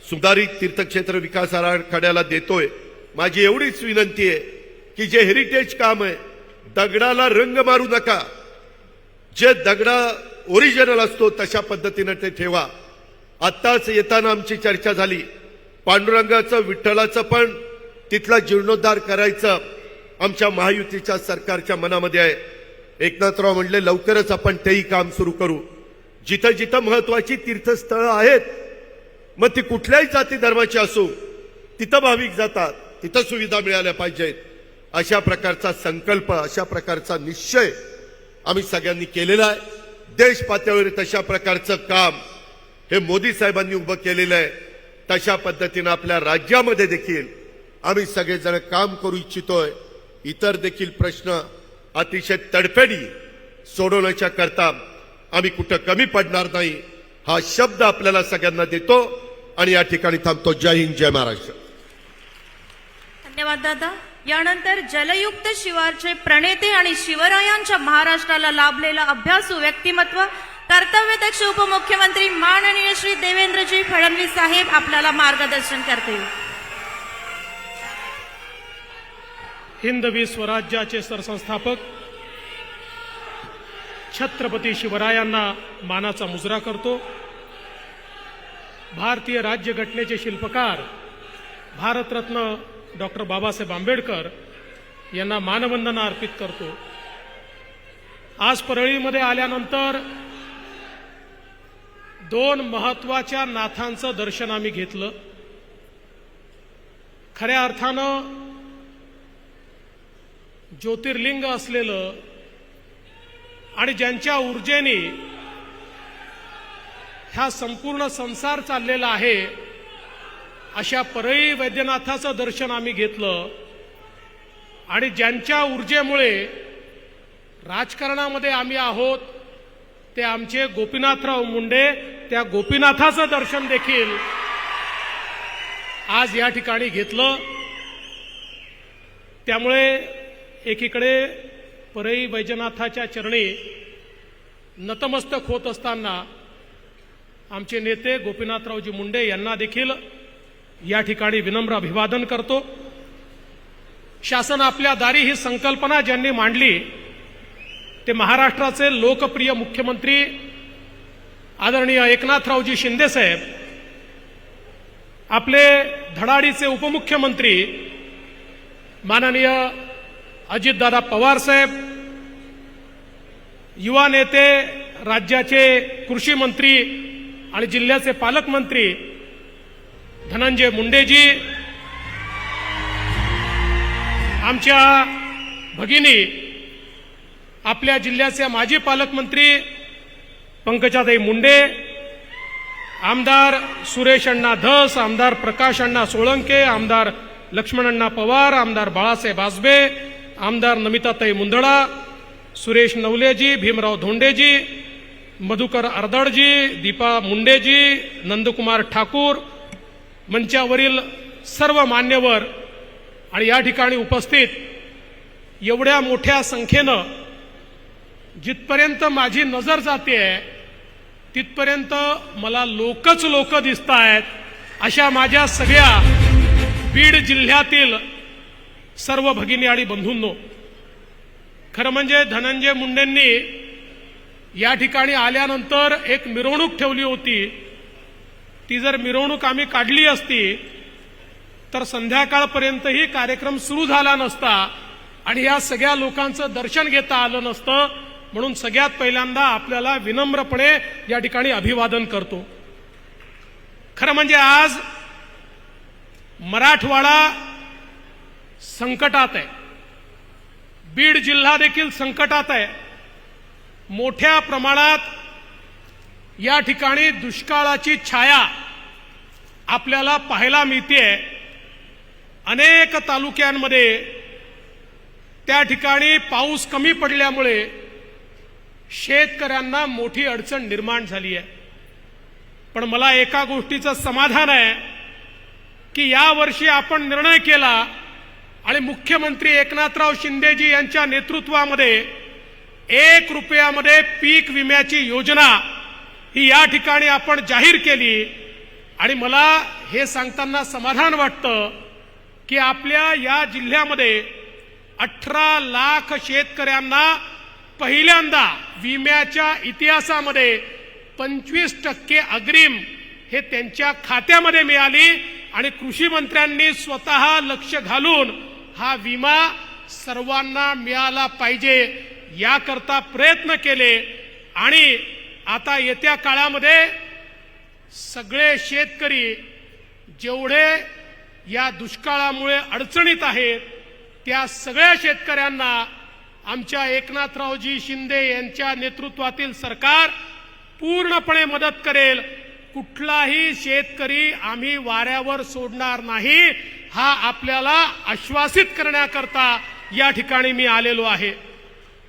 [SPEAKER 7] सुधारित तीर्थक्षेत्र विकास आराखड्याला देतोय. माझी एवढीच विनंती आहे की जे हेरिटेज काम आहे दगडाला रंग मारू नका. जे दगडा ओरिजिनल असतो तशा पद्धतीनं ते ठेवा. आत्ताच येताना आमची चर्चा झाली, पांडुरंगाचं विठ्ठलाचं पण तिथला जीर्णोद्धार करायचं आमच्या महायुतीच्या सरकारच्या मनामध्ये आहे. एकनाथराव म्हणले लवकरच आपण तेही काम सुरू करू. जिथं जिथं महत्वाची तीर्थस्थळं आहेत मग ती कुठल्याही जाती धर्माची असो तिथं भाविक जातात, तिथं सुविधा मिळाल्या पाहिजेत. अशा प्रकारचा संकल्प, अशा प्रकारचा निश्चय आम्ही सगळ्यांनी केलेला आहे. देश पातळीवर तशा प्रकारचं काम हे मोदी साहेबांनी उभं केलेलं आहे. तशा पद्धतीनं आपल्या राज्यामध्ये देखील आम्ही सगळेजण काम करू इच्छितोय. इतर देखील प्रश्न अतिशय तडफेने सोडवण्याच्या करता आम्ही कुठं कमी पडणार नाही हा शब्द आपल्याला सगळ्यांना देतो आणि या ठिकाणी थांबतो. जय हिंद, जय महाराष्ट्र.
[SPEAKER 1] धन्यवाद दादा. यानंतर जलयुक्त शिवारचे प्रणेते आणि शिवरायांच्या महाराष्ट्राला लाभलेला अभ्यासू व्यक्तिमत्व कर्तव्यदक्ष उपमुख्यमंत्री माननीय श्री देवेंद्रजी फडणवीस साहेब आपल्याला मार्गदर्शन करतील.
[SPEAKER 8] हिंदवी स्वराज्याचे सरसंस्थापक छत्रपती शिवरायांना मानाचा मुजरा करतो. भारतीय राज्यघटनेचे शिल्पकार भारतरत्न डॉक्टर बाबासाहेब आंबेडकर यांना मानवंदना अर्पित करतो. आज परळीमध्ये आल्यानंतर 2 महत्वाच्या नाथांचं दर्शन आम्ही घेतलं. खऱ्या अर्थानं ज्योतिर्लिंग असलेलं आणि ज्यांच्या ऊर्जेने हा संपूर्ण संसार चाललेला आहे अशा परळी वैद्यनाथाचं दर्शन आम्ही घेतलं. आणि ज्यांच्या ऊर्जेमुळे राजकारणामध्ये आम्ही आहोत ते आमचे गोपीनाथराव मुंडे, त्या गोपीनाथाचं दर्शन देखील आज या ठिकाणी घेतलं. त्यामुळे एकीकडे परळी वैजनाथाच्या चरणी नतमस्तक होत असताना आमचे नेते गोपीनाथरावजी मुंडे यांना देखील या ठिकाणी विनम्र अभिवादन करतो. शासन आपल्या दारी ही संकल्पना ज्यांनी मांडली ते महाराष्ट्राचे लोकप्रिय मुख्यमंत्री आदरणीय एकनाथरावजी शिंदे साहेब, आपले धडाडीचे उपमुख्यमंत्री माननीय अजितदादा पवार साहेब, युवा नेते, राज्याचे कृषी मंत्री आणि जिल्ह्याचे पालकमंत्री धनंजय मुंडेजी, आमच्या भगिनी आपल्या जिल्ह्याचे माजी पालकमंत्री पंकजाताई मुंडे, आमदार सुरेश अण्णा धस, आमदार प्रकाश अण्णा सोळंके, आमदार लक्ष्मण अण्णा पवार, आमदार बाळासाहेब आजबे, आमदार नमिताताई मुंदडा, सुरेश नवलेजी, भीमराव धोंडेजी, मधुकर अर्दडजी, दीपा मुंडेजी, नंदकुमार ठाकूर, मंचावरील सर्व मान्यवर आणि या ठिकाणी उपस्थित एवढ्या मोठ्या संख्येनं जिथपर्यंत माझी नजर जाते तिथपर्यंत मला लोकच लोक दिसत आहेत. अशा माझ्या सगळ्या बीड जिल्ह्यातील सर्व भगिनी आणि बंधूंनो, खरं म्हणजे धनंजय मुंडेंनी या ठिकाणी आल्यानंतर एक मिरवणूक ठेवली होती. ती जर मिरवणूक आम्ही काढली असती तर संध्याकाळपर्यंतही कार्यक्रम सुरू झाला नसता आणि या सगळ्या लोकांचं दर्शन घेता आलं नसतं. म्हणून सगळ्यात पहिल्यांदा आपल्याला विनम्रपणे या ठिकाणी अभिवादन करतो. खरं म्हणजे आज मराठवाडा संकटात आहे, बीड जिल्हा देखील संकटात आहे. मोठ्या प्रमाणात या ठिकाणी दुष्काळाची छाया आपल्याला पाहायला मिळते. अनेक तालुक्यांमध्ये त्या ठिकाणी पाऊस कमी पडल्यामुळे शेतकऱ्यांना मोठी अडचण निर्माण झाली आहे. पण मला एका गोष्टीचं समाधान आहे की यावर्षी आपण निर्णय केला आणि मुख्यमंत्री एकनाथराव शिंदेजी यांच्या नेतृत्वामध्ये 1 रुपयामध्ये पीक विम्याची योजना ही या ठिकाणी आपण जाहीर केली. आणि मला हे सांगताना समाधान वाटतं की आपल्या या जिल्ह्यामध्ये 18 लाख शेतकऱ्यांना पहिल्यांदा विम्याच्या इतिहासामध्ये 25% अग्रिम हे त्यांच्या खात्यामध्ये मिळाली. आणि कृषी मंत्र्यांनी स्वतः लक्ष घालून हा विमा सर्वांना मिळाला पाहिजे याकरता प्रयत्न केले. आणि आता येत्या काळामध्ये सगळे शेतकरी जेवढे या दुष्काळामुळे अडचणीत आहेत त्या सगळ्या शेतकऱ्यांना आमच्या एकनाथरावजी शिंदे यांच्या नेतृत्वातील सरकार पूर्णपणे मदत करेल. कुठलाही शेतकरी आम्ही वाऱ्यावर सोडणार नाही हा आपल्याला आश्वासित करण्याकरता या ठिकाणी मी आलेलो आहे.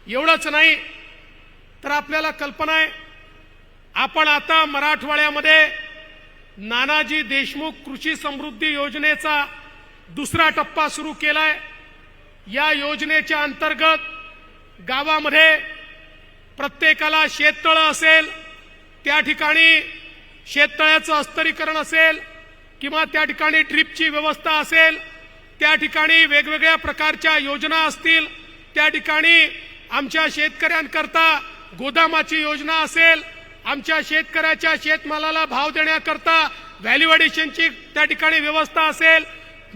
[SPEAKER 8] एवढंच नाही तर आपल्याला कल्पना आहे आपण आता मराठवाड्यामध्ये नानाजी देशमुख कृषी समृद्धी योजनेचा दुसरा टप्पा सुरू केलाय. या योजनेच्या अंतर्गत गावामध्ये प्रत्येकाला शेततळं असेल, त्या ठिकाणी शेततळ्याचं अस्तरीकरण असेल किंवा त्या ठिकाणी ड्रीपची व्यवस्था असेल, त्या ठिकाणी वेगवेगळ्या प्रकारच्या योजना असतील, त्या ठिकाणी आमच्या शेतकऱ्यांकरता गोदामाची योजना असेल, आमच्या शेतकऱ्याच्या शेतमालाला भाव देण्याकरता व्हॅल्यू ॲडिशनची त्या ठिकाणी व्यवस्था असेल,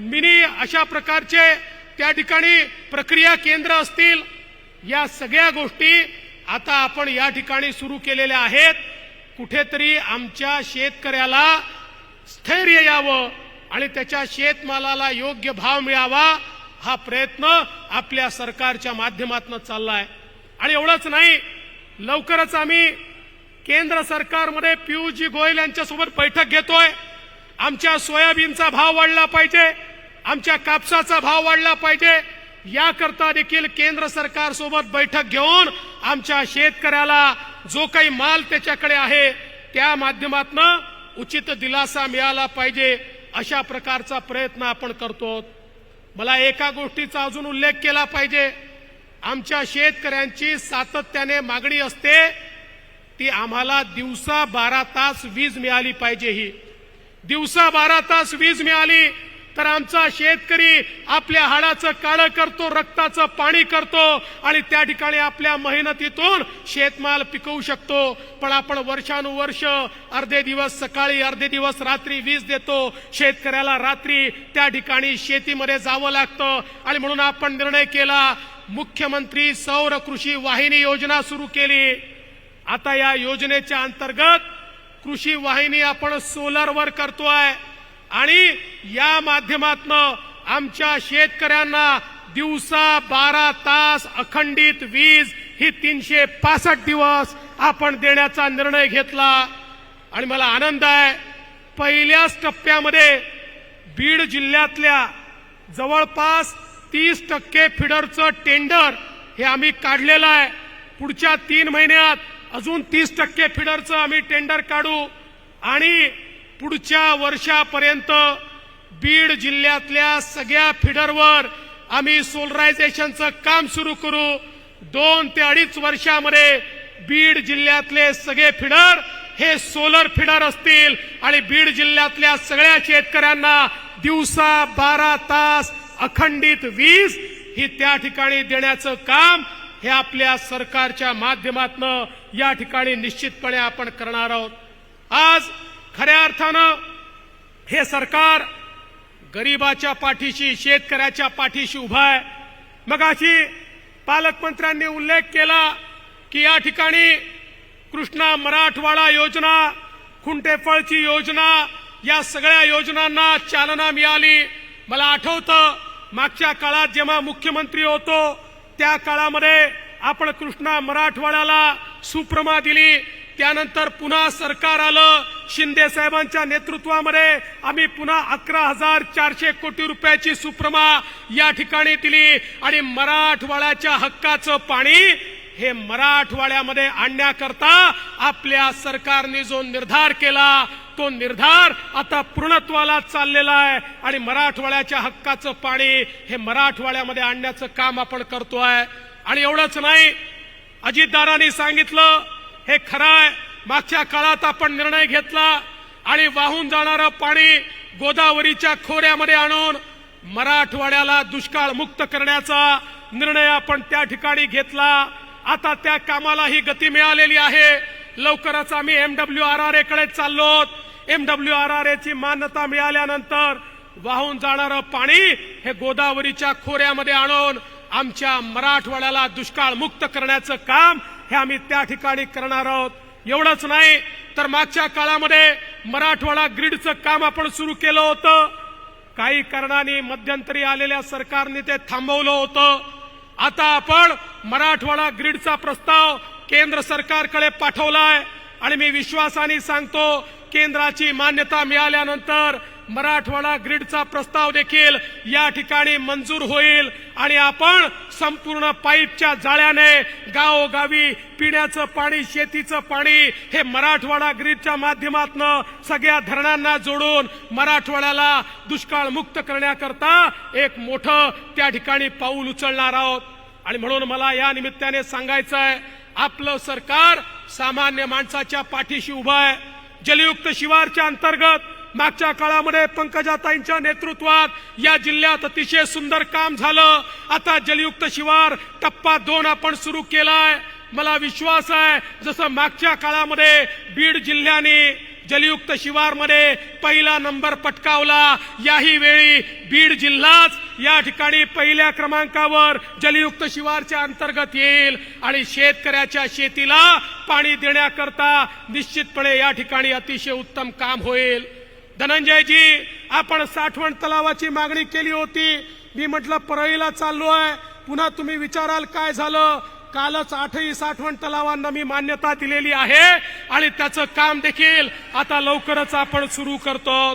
[SPEAKER 8] मिनी अशा प्रकारचे त्या ठिकाणी प्रक्रिया केंद्र असतील. या सगळ्या गोष्टी आता आपण या ठिकाणी सुरू केलेल्या आहेत. कुठेतरी आमच्या शेतकऱ्याला स्थैर्य यावं आणि त्याच्या शेतमालाला योग्य भाव मिळावा हा प्रयत्न आपल्या सरकारच्या माध्यमातून चाललाय. आणि एवढंच नाही, लवकरच आम्ही केंद्र सरकारमध्ये पियुषजी गोयल यांच्यासोबत बैठक घेतोय. आमच्या सोयाबीनचा भाव वाढला पाहिजे, आमच्या कापसाचा भाव वाढला पाहिजे याकरता देखील केंद्र सरकार सोबत बैठक घेऊन आमच्या शेतकऱ्याला जो काही माल त्याच्याकडे आहे त्या माध्यमातून उचित दिलासा मिळाला पाहिजे अशा प्रकारचा प्रयत्न आपण करतो. मला एका गोष्टीचा अजून उल्लेख केला पाहिजे. आमच्या शेतकऱ्यांची सातत्याने मागणी असते ती आम्हाला दिवसा 12 तास वीज मिळाली पाहिजे. ही दिवसा 12 तास वीज मिळाली तर आमचा शेतकरी आपल्या हाडाचं काळं करतो, रक्ताचं पाणी करतो आणि त्या ठिकाणी आपल्या मेहनतीतून शेतमाल पिकवू शकतो. पण आपण वर्षानुवर्ष अर्धे दिवस सकाळी अर्धे दिवस रात्री वीज देतो. शेतकऱ्याला रात्री त्या ठिकाणी शेतीमध्ये जावं लागतं आणि म्हणून आपण निर्णय केला, मुख्यमंत्री सौर कृषी वाहिनी योजना सुरू केली. आता या योजनेच्या अंतर्गत कृषी वाहिनी आपण सोलरवर करतोय आणि या माध्यमातून आमच्या शेतकऱ्यांना दिवसा 12 तास अखंडित वीज ही 365 दिवस आपण देण्याचा निर्णय घेतला. आणि मला आनंद आहे, पहिल्याच टप्प्यामध्ये बीड जिल्ह्यातल्या जवळपास 30% फिडरचं टेंडर हे आम्ही काढलेलं आहे. पुढच्या 3 महिन्यात अजून 30% फिडरचं आम्ही टेंडर काढू आणि पुढच्या वर्षापर्यंत बीड जिल्ह्यातल्या सगळ्या फिडरवर आम्ही सोलरायझेशनचं काम सुरू करू. 2 ते 2.5 वर्षामध्ये बीड जिल्ह्यातले सगळे फिडर हे सोलर फिडर असतील आणि बीड जिल्ह्यातल्या सगळ्या शेतकऱ्यांना दिवसा 12 तास अखंडित वीज ही त्या ठिकाणी देण्याचं काम हे आपल्या सरकारच्या माध्यमातून या ठिकाणी निश्चितपणे आपण करणार आहोत. आज खऱ्या अर्थानं हे सरकार गरिबाच्या पाठीशी, शेतकऱ्याच्या पाठीशी उभा आहे. मगाशी पालकमंत्र्यांनी उल्लेख केला की या ठिकाणी कृष्णा मराठवाडा योजना, खुंटेफळची योजना, या सगळ्या योजनांना चालना मिळाली. मला आठवतं मागच्या काळात जेव्हा मुख्यमंत्री होतो त्या काळामध्ये आपण कृष्णा मराठवाड्याला सुप्रमा दिली. त्यानंतर पुन्हा सरकार आलं शिंदे साहेबांच्या नेतृत्वामध्ये, आम्ही पुन्हा 11,400 कोटी रुपयाची सुप्रमा या ठिकाणी दिली. आणि मराठवाड्याच्या हक्काचं पाणी हे मराठवाड्यामध्ये आणण्याकरता आपल्या सरकारने जो निर्धार केला तो निर्धार आता पूर्णत्वाला चाललेला आहे. आणि मराठवाड्याच्या हक्काचं पाणी हे मराठवाड्यामध्ये आणण्याचं काम आपण करतोय. आणि एवढंच नाही, अजितदारांनी सांगितलं हे खरं आहे, मागच्या काळात आपण निर्णय घेतला आणि वाहून जाणारं पाणी गोदावरीच्या खोऱ्यामध्ये आणून मराठवाड्याला दुष्काळ मुक्त करण्याचा निर्णय आपण त्या ठिकाणी घेतला. आता त्या कामालाही गती मिळालेली आहे. लवकरच आम्ही MWRRA कडे चाललो. MWRRA ची मान्यता मिळाल्यानंतर वाहून जाणारं पाणी हे गोदावरीच्या खोऱ्यामध्ये आणून आमच्या मराठवाड्याला दुष्काळ मुक्त करण्याचं काम हे आम्ही त्या ठिकाणी करणार आहोत. एवढंच नाही तर मागच्या काळामध्ये मराठवाडा ग्रीडचं काम आपण सुरू केलं होतं. काही कारणाने मध्यंतरी आलेल्या सरकारने ते थांबवलं होतं. आता आपण मराठवाडा ग्रीडचा प्रस्ताव केंद्र सरकारकडे पाठवलाय आणि मी विश्वासाने सांगतो केंद्राची मान्यता मिळाल्यानंतर मराठवाडा ग्रीडचा प्रस्ताव देखील या ठिकाणी मंजूर होईल आणि आपण संपूर्ण पाईपच्या जाळ्याने गावोगावी पिण्याचं पाणी, शेतीचं पाणी हे मराठवाडा ग्रीडच्या माध्यमातून सगळ्या धरणांना जोडून मराठवाड्याला दुष्काळ मुक्त करण्याकरता एक मोठं त्या ठिकाणी पाऊल उचलणार आहोत. आणि म्हणून मला या निमित्ताने सांगायचं आहे, आपलं सरकार सामान्य माणसाच्या पाठीशी उभं आहे. जलयुक्त शिवारच्या अंतर्गत मागच्या काळामध्ये पंकजाताईंच्या नेतृत्वात या जिल्ह्यात अतिशय सुंदर काम झालं. आता जलयुक्त शिवार टप्पा 2 आपण सुरू केलाय. मला विश्वास आहे जसं मागच्या काळामध्ये बीड जिल्ह्याने जलयुक्त शिवारमध्ये पहिला नंबर पटकावला, याही वेळी बीड जिल्हाच या ठिकाणी पहिल्या क्रमांकावर जलयुक्त शिवारच्या अंतर्गत येईल आणि शेतकऱ्याच्या शेतीला पाणी देण्याकरता निश्चितपणे या ठिकाणी अतिशय उत्तम काम होईल. धनंजयजी, आपण साठवण तलावाची मागणी केली होती. मी म्हटलं परळीला चाललो आहे, पुन्हा तुम्ही विचाराल काय झालं. कालच 8ही साठवण तलावांना मी मान्यता दिलेली आहे आणि त्याचं काम देखील आता लवकरच आपण सुरू करतो.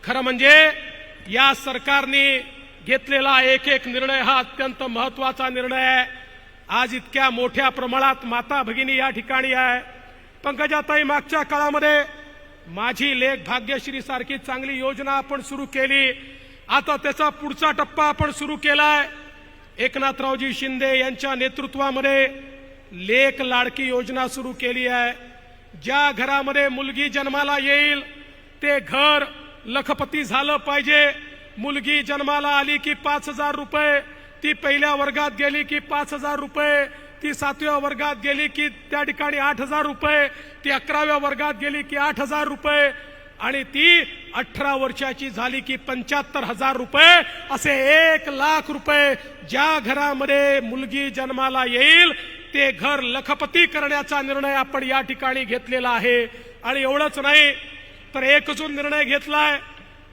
[SPEAKER 8] खरं म्हणजे या सरकारने घेतलेला एक एक निर्णय हा अत्यंत महत्वाचा निर्णय आहे. आज इतक्या मोठ्या प्रमाणात माता भगिनी या ठिकाणी आहे. पंकजाताई, मागच्या काळामध्ये माझी लेक भाग्यश्री सारखी चांगली योजना आपण सुरू केली. आता त्याचा पुढचा टप्पा आपण सुरू केलाय. एकनाथरावजी शिंदे यांच्या नेतृत्वामध्ये लेक लाडकी योजना सुरू केली आहे. ज्या घरामध्ये मुलगी जन्माला येईल ते घर लखपती झालं पाहिजे. मुलगी जन्माला आली की 5,000 रुपये, ती पहिल्या वर्गात गेली की 5,000 रुपये, ती 7व्या वर्गात गेली की त्या ठिकाणी 8,000 रुपये, ती 11व्या वर्गात गेली की 8,000 रुपये आणि ती 18 वर्षाची झाली की 75,000 रुपये, असे 1,00,000 रुपये ज्या घरामध्ये मुलगी जन्माला येईल ते घर लखपती करण्याचा निर्णय आपण या ठिकाणी घेतलेला आहे. आणि एवढंच नाही तर एक अजून निर्णय घेतलाय.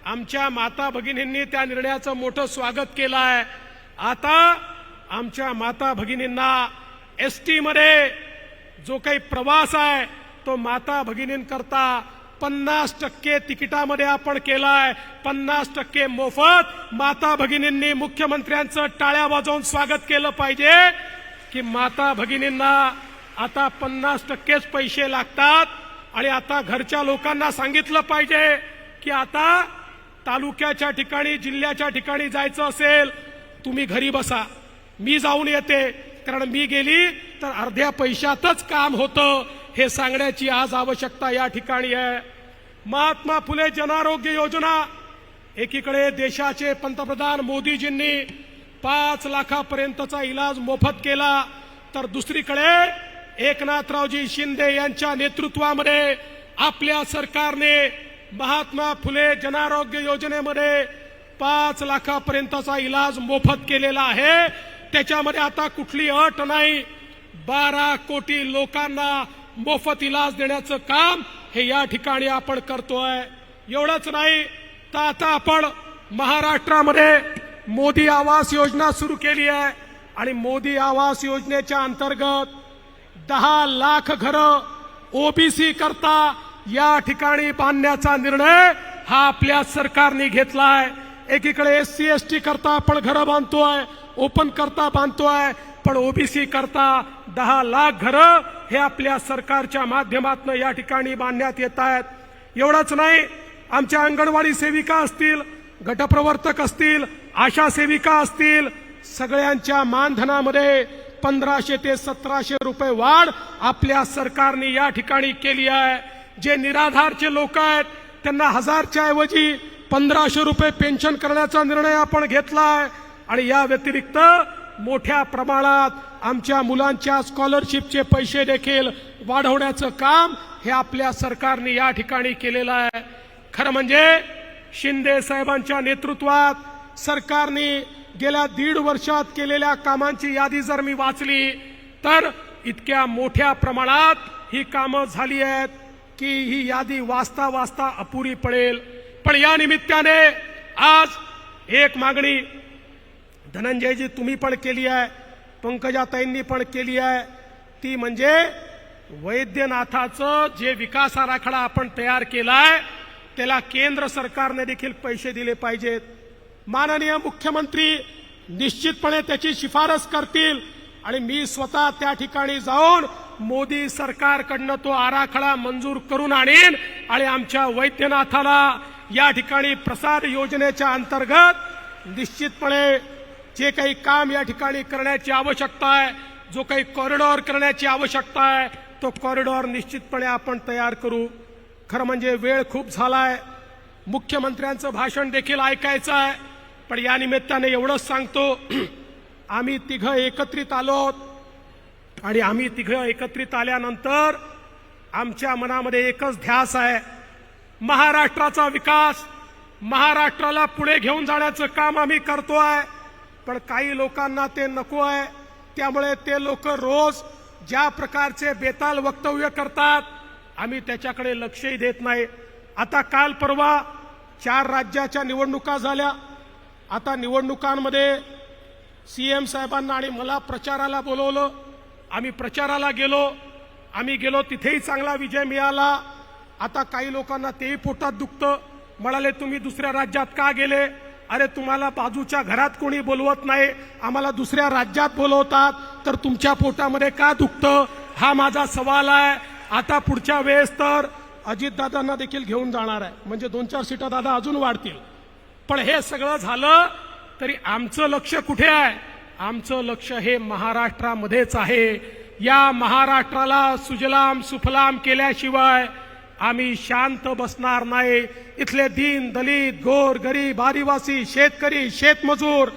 [SPEAKER 8] आमच्या माता भगिनींनी त्या निर्णयाचं मोठं स्वागत केलं आहे. आता आमच्या माता भगिनींना ST मध्ये जो काही प्रवास आहे तो माता भगिनींकरता 50% तिकिटामध्ये आपण केलाय. 50% मोफत. माता भगिनींनी मुख्यमंत्र्यांचं टाळ्या वाजवून स्वागत केलं पाहिजे की माता भगिनींना आता 50%च पैसे लागतात. आणि आता घरच्या लोकांना सांगितलं पाहिजे की आता तालुक्याच्या ठिकाणी, जिल्ह्याच्या ठिकाणी जायचं असेल तुम्ही घरी बसा, मी जाऊन येते, कारण मी गेली तर अर्ध्या पैशातच काम होतं, हे सांगण्याची आज आवश्यकता या ठिकाणी आहे. महात्मा फुले जनआरोग्य योजना, एकीकडे देशाचे पंतप्रधान मोदीजींनी 5 लाखापर्यंतचा इलाज मोफत केला. तर दुसरीकडे एकनाथरावजी शिंदे यांच्या नेतृत्वामध्ये आपल्या सरकारने महात्मा फुले जनआरोग्य योजनेमध्ये 5 लाखापर्यंतचा इलाज मोफत केलेला आहे. त्याच्यामध्ये आता कुठली अट नाही. 12 कोटी लोकांना मोफत इलाज देण्याचं काम हे या ठिकाणी आपण करतोय. एवढंच नाही तर आता आपण महाराष्ट्रामध्ये मोदी आवास योजना सुरू केली आहे आणि मोदी आवास योजनेच्या अंतर्गत 10 लाख घरं ओबीसी करता या ठिकाणी बांधण्याचा निर्णय हा आपल्या सरकारने घेतलाय. एकीकडे SC ST करता आपण घरं बांधतोय, ओपन करता बांधतोय, पण ओबीसी करता 10 लाख घरं हे आपल्या सरकारच्या माध्यमातून या ठिकाणी बांधण्यात येत आहेत. एवढंच नाही, आमच्या अंगणवाडी सेविका असतील, गटप्रवर्तक असतील, आशा सेविका असतील, सगळ्यांच्या मानधनामध्ये 1500 ते 1700 रुपये वाढ आपल्या सरकारने या ठिकाणी केली आहे. जे निराधारचे लोक आहेत त्यांना 1000च्या ऐवजी 1500 रुपये पेन्शन करण्याचा निर्णय आपण घेतलाय. आणि या व्यतिरिक्त मोठ्या प्रमाणात आमच्या मुलांच्या स्कॉलरशिपचे पैसे देखील वाढवण्याचं काम हे आपल्या सरकारने या ठिकाणी केलेलं आहे. खरं म्हणजे शिंदे साहेबांच्या नेतृत्वात सरकारने गेल्या 1.5 वर्षात केलेल्या कामांची यादी जर मी वाचली तर इतक्या मोठ्या प्रमाणात ही कामं झाली आहेत की ही यादी वाचता वाचता अपुरी पडेल. पण या निमित्ताने आज एक मागणी धनंजयजी तुम्ही पण केली आहे, पंकजाताईंनी पण केली आहे, ती म्हणजे वैद्यनाथाचं जे विकास आराखडा आपण तयार केलाय त्याला केंद्र सरकारने देखील पैसे दिले पाहिजेत. माननीय मुख्यमंत्री निश्चितपणे त्याची शिफारस करतील आणि मी स्वतः त्या ठिकाणी जाऊन मोदी सरकारकडनं तो आराखडा मंजूर करून आणीन आणि आमच्या वैद्यनाथाला या ठिकाणी प्रसाद योजनेच्या अंतर्गत निश्चितपणे जे काही काम या ठिकाणी करण्याची आवश्यकता आहे, जो काही कॉरिडॉर करण्याची आवश्यकता आहे, तो कॉरिडॉर निश्चितपणे आपण तयार करू. खरं म्हणजे वेळ खूप झालाय, मुख्यमंत्र्यांचं भाषण देखील ऐकायचं आहे, पण या निमित्ताने एवढंच सांगतो, आम्ही तिघं एकत्रित आलोत आणि आम्ही तिघं एकत्रित आल्यानंतर आमच्या मनामध्ये एकच ध्यास आहे, महाराष्ट्राचा विकास, महाराष्ट्राला पुढे घेऊन जाण्याचं काम आम्ही करतोय. पण काही लोकांना ते नको आहे, त्यामुळे ते लोक रोज ज्या प्रकारचे बेताल वक्तव्य करतात आम्ही त्याच्याकडे लक्षही देत नाही. आता काल परवा 4 राज्याच्या निवडणुका झाल्या. आता निवडणुकांमध्ये CM साहेबांना आणि मला प्रचाराला बोलवलं. आम्ही प्रचाराला गेलो. आम्ही गेलो तिथेही चांगला विजय मिळाला. आता काही लोकांना तेही पोटात दुखतं. म्हणाले तुम्ही दुसऱ्या राज्यात का गेले? अरे तुम्हाला बाजूच्या घरात कोणी बोलवत नाही, आम्हाला दुसऱ्या राज्यात बोलवतात, तर तुमच्या पोटामध्ये का दुखतं? हा माझा सवाल आहे. आता पुढच्या वेळेस तर अजितदादांना देखील घेऊन जाणार आहे, म्हणजे 2-4 सीटा दादा अजून वाढतील. पण हे सगळं झालं तरी आमचं लक्ष कुठे आहे? आमचं लक्ष हे महाराष्ट्रामध्येच आहे. या महाराष्ट्राला सुजलाम सुफलाम केल्याशिवाय आम्ही शांत बसणार नाही. इथले दीन दलित, गोर गरीब, आदिवासी, शेतकरी, शेतमजूर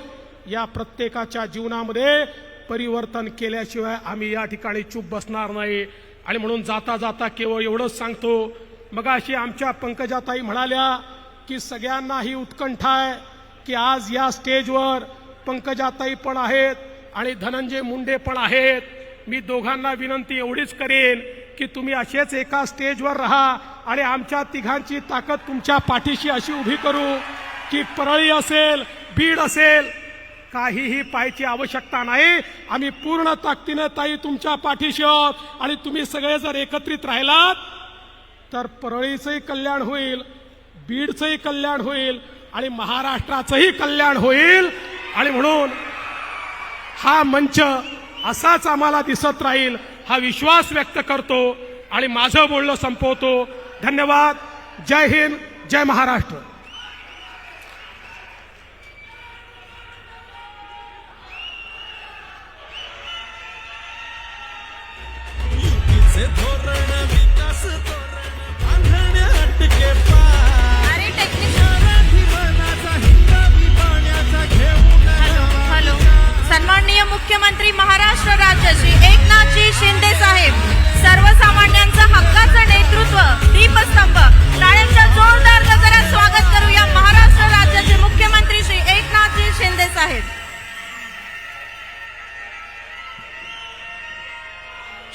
[SPEAKER 8] या प्रत्येकाच्या जीवनामध्ये परिवर्तन केल्याशिवाय आम्ही या ठिकाणी चूप बसणार नाही. आणि म्हणून जाता जाता केवळ एवढंच सांगतो, मगाशी आमच्या पंकजाताई म्हणाल्या की सगळ्यांना ही उत्कंठा आहे की आज या स्टेजवर पंकजाताई पण आहेत आणि धनंजय मुंडे पण आहेत. मी दोघांना विनंती एवढीच करेन की तुम्ही असेच एका स्टेजवर राहा आणि आमच्या तिघांची ताकद तुमच्या पाठीशी अशी उभी करू की परळी असेल, बीड असेल, काहीही पाहायची आवश्यकता नाही. आम्ही पूर्ण ताकदीने ताई तुमच्या पाठीशी आहोत आणि तुम्ही सगळे जर एकत्रित राहिलात तर परळीचंही कल्याण होईल, बीडचंही कल्याण होईल आणि महाराष्ट्राचंही कल्याण होईल. आणि म्हणून हा मंच असाच आम्हाला दिसत राहील हा विश्वास व्यक्त करतो आणि माझं बोलणं संपवतो. धन्यवाद. जय हिंद, जय महाराष्ट्र.
[SPEAKER 1] अरे हॅलो, सन्माननीय मुख्यमंत्री महाराष्ट्र राज्याची एकनाथजी शिंदे साहेब, सर्वसामान्यांचं हक्काचं नेतृत्व, दीपस्तंभ. टाळ्यांच्या जोरदार गजरात स्वागत करूया महाराष्ट्र राज्याचे मुख्यमंत्री श्री एकनाथजी शिंदे साहेब.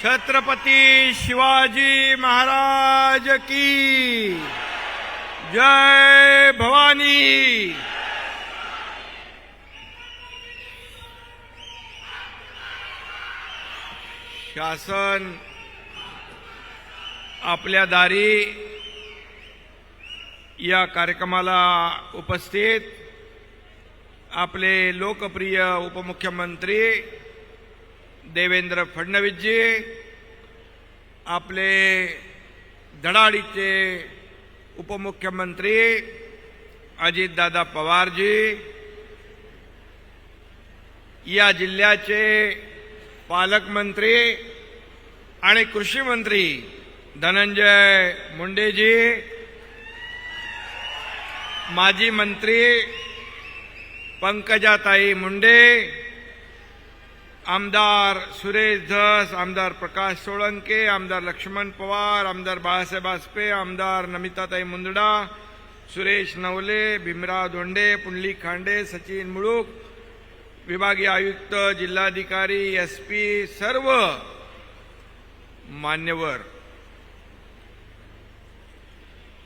[SPEAKER 9] छत्रपती शिवाजी महाराज की जय भवानी. शासन आपल्या दारी या कार्यक्रमाला उपस्थित आपले लोकप्रिय उपमुख्यमंत्री देवेंद्र फडणवीसजी, आपले धडाडीचे उपमुख्यमंत्री अजितदादा पवारजी, या जिल्ह्याचे पालकमंत्री आणि कृषी मंत्री धनंजय मुंडेजी, माजी मंत्री पंकजाताई मुंडे, आमदार सुरेश धस, आमदार प्रकाश सोळंके, आमदार लक्ष्मण पवार, आमदार बाळासाहेब आसपे, आमदार नमिताताई मुंदडा, सुरेश नवले, भीमराव धोंडे, पुंडलिक खांडे, सचिन मुळूक, विभागीय आयुक्त, जिल्हाधिकारी, एसपी, सर्व मान्यवर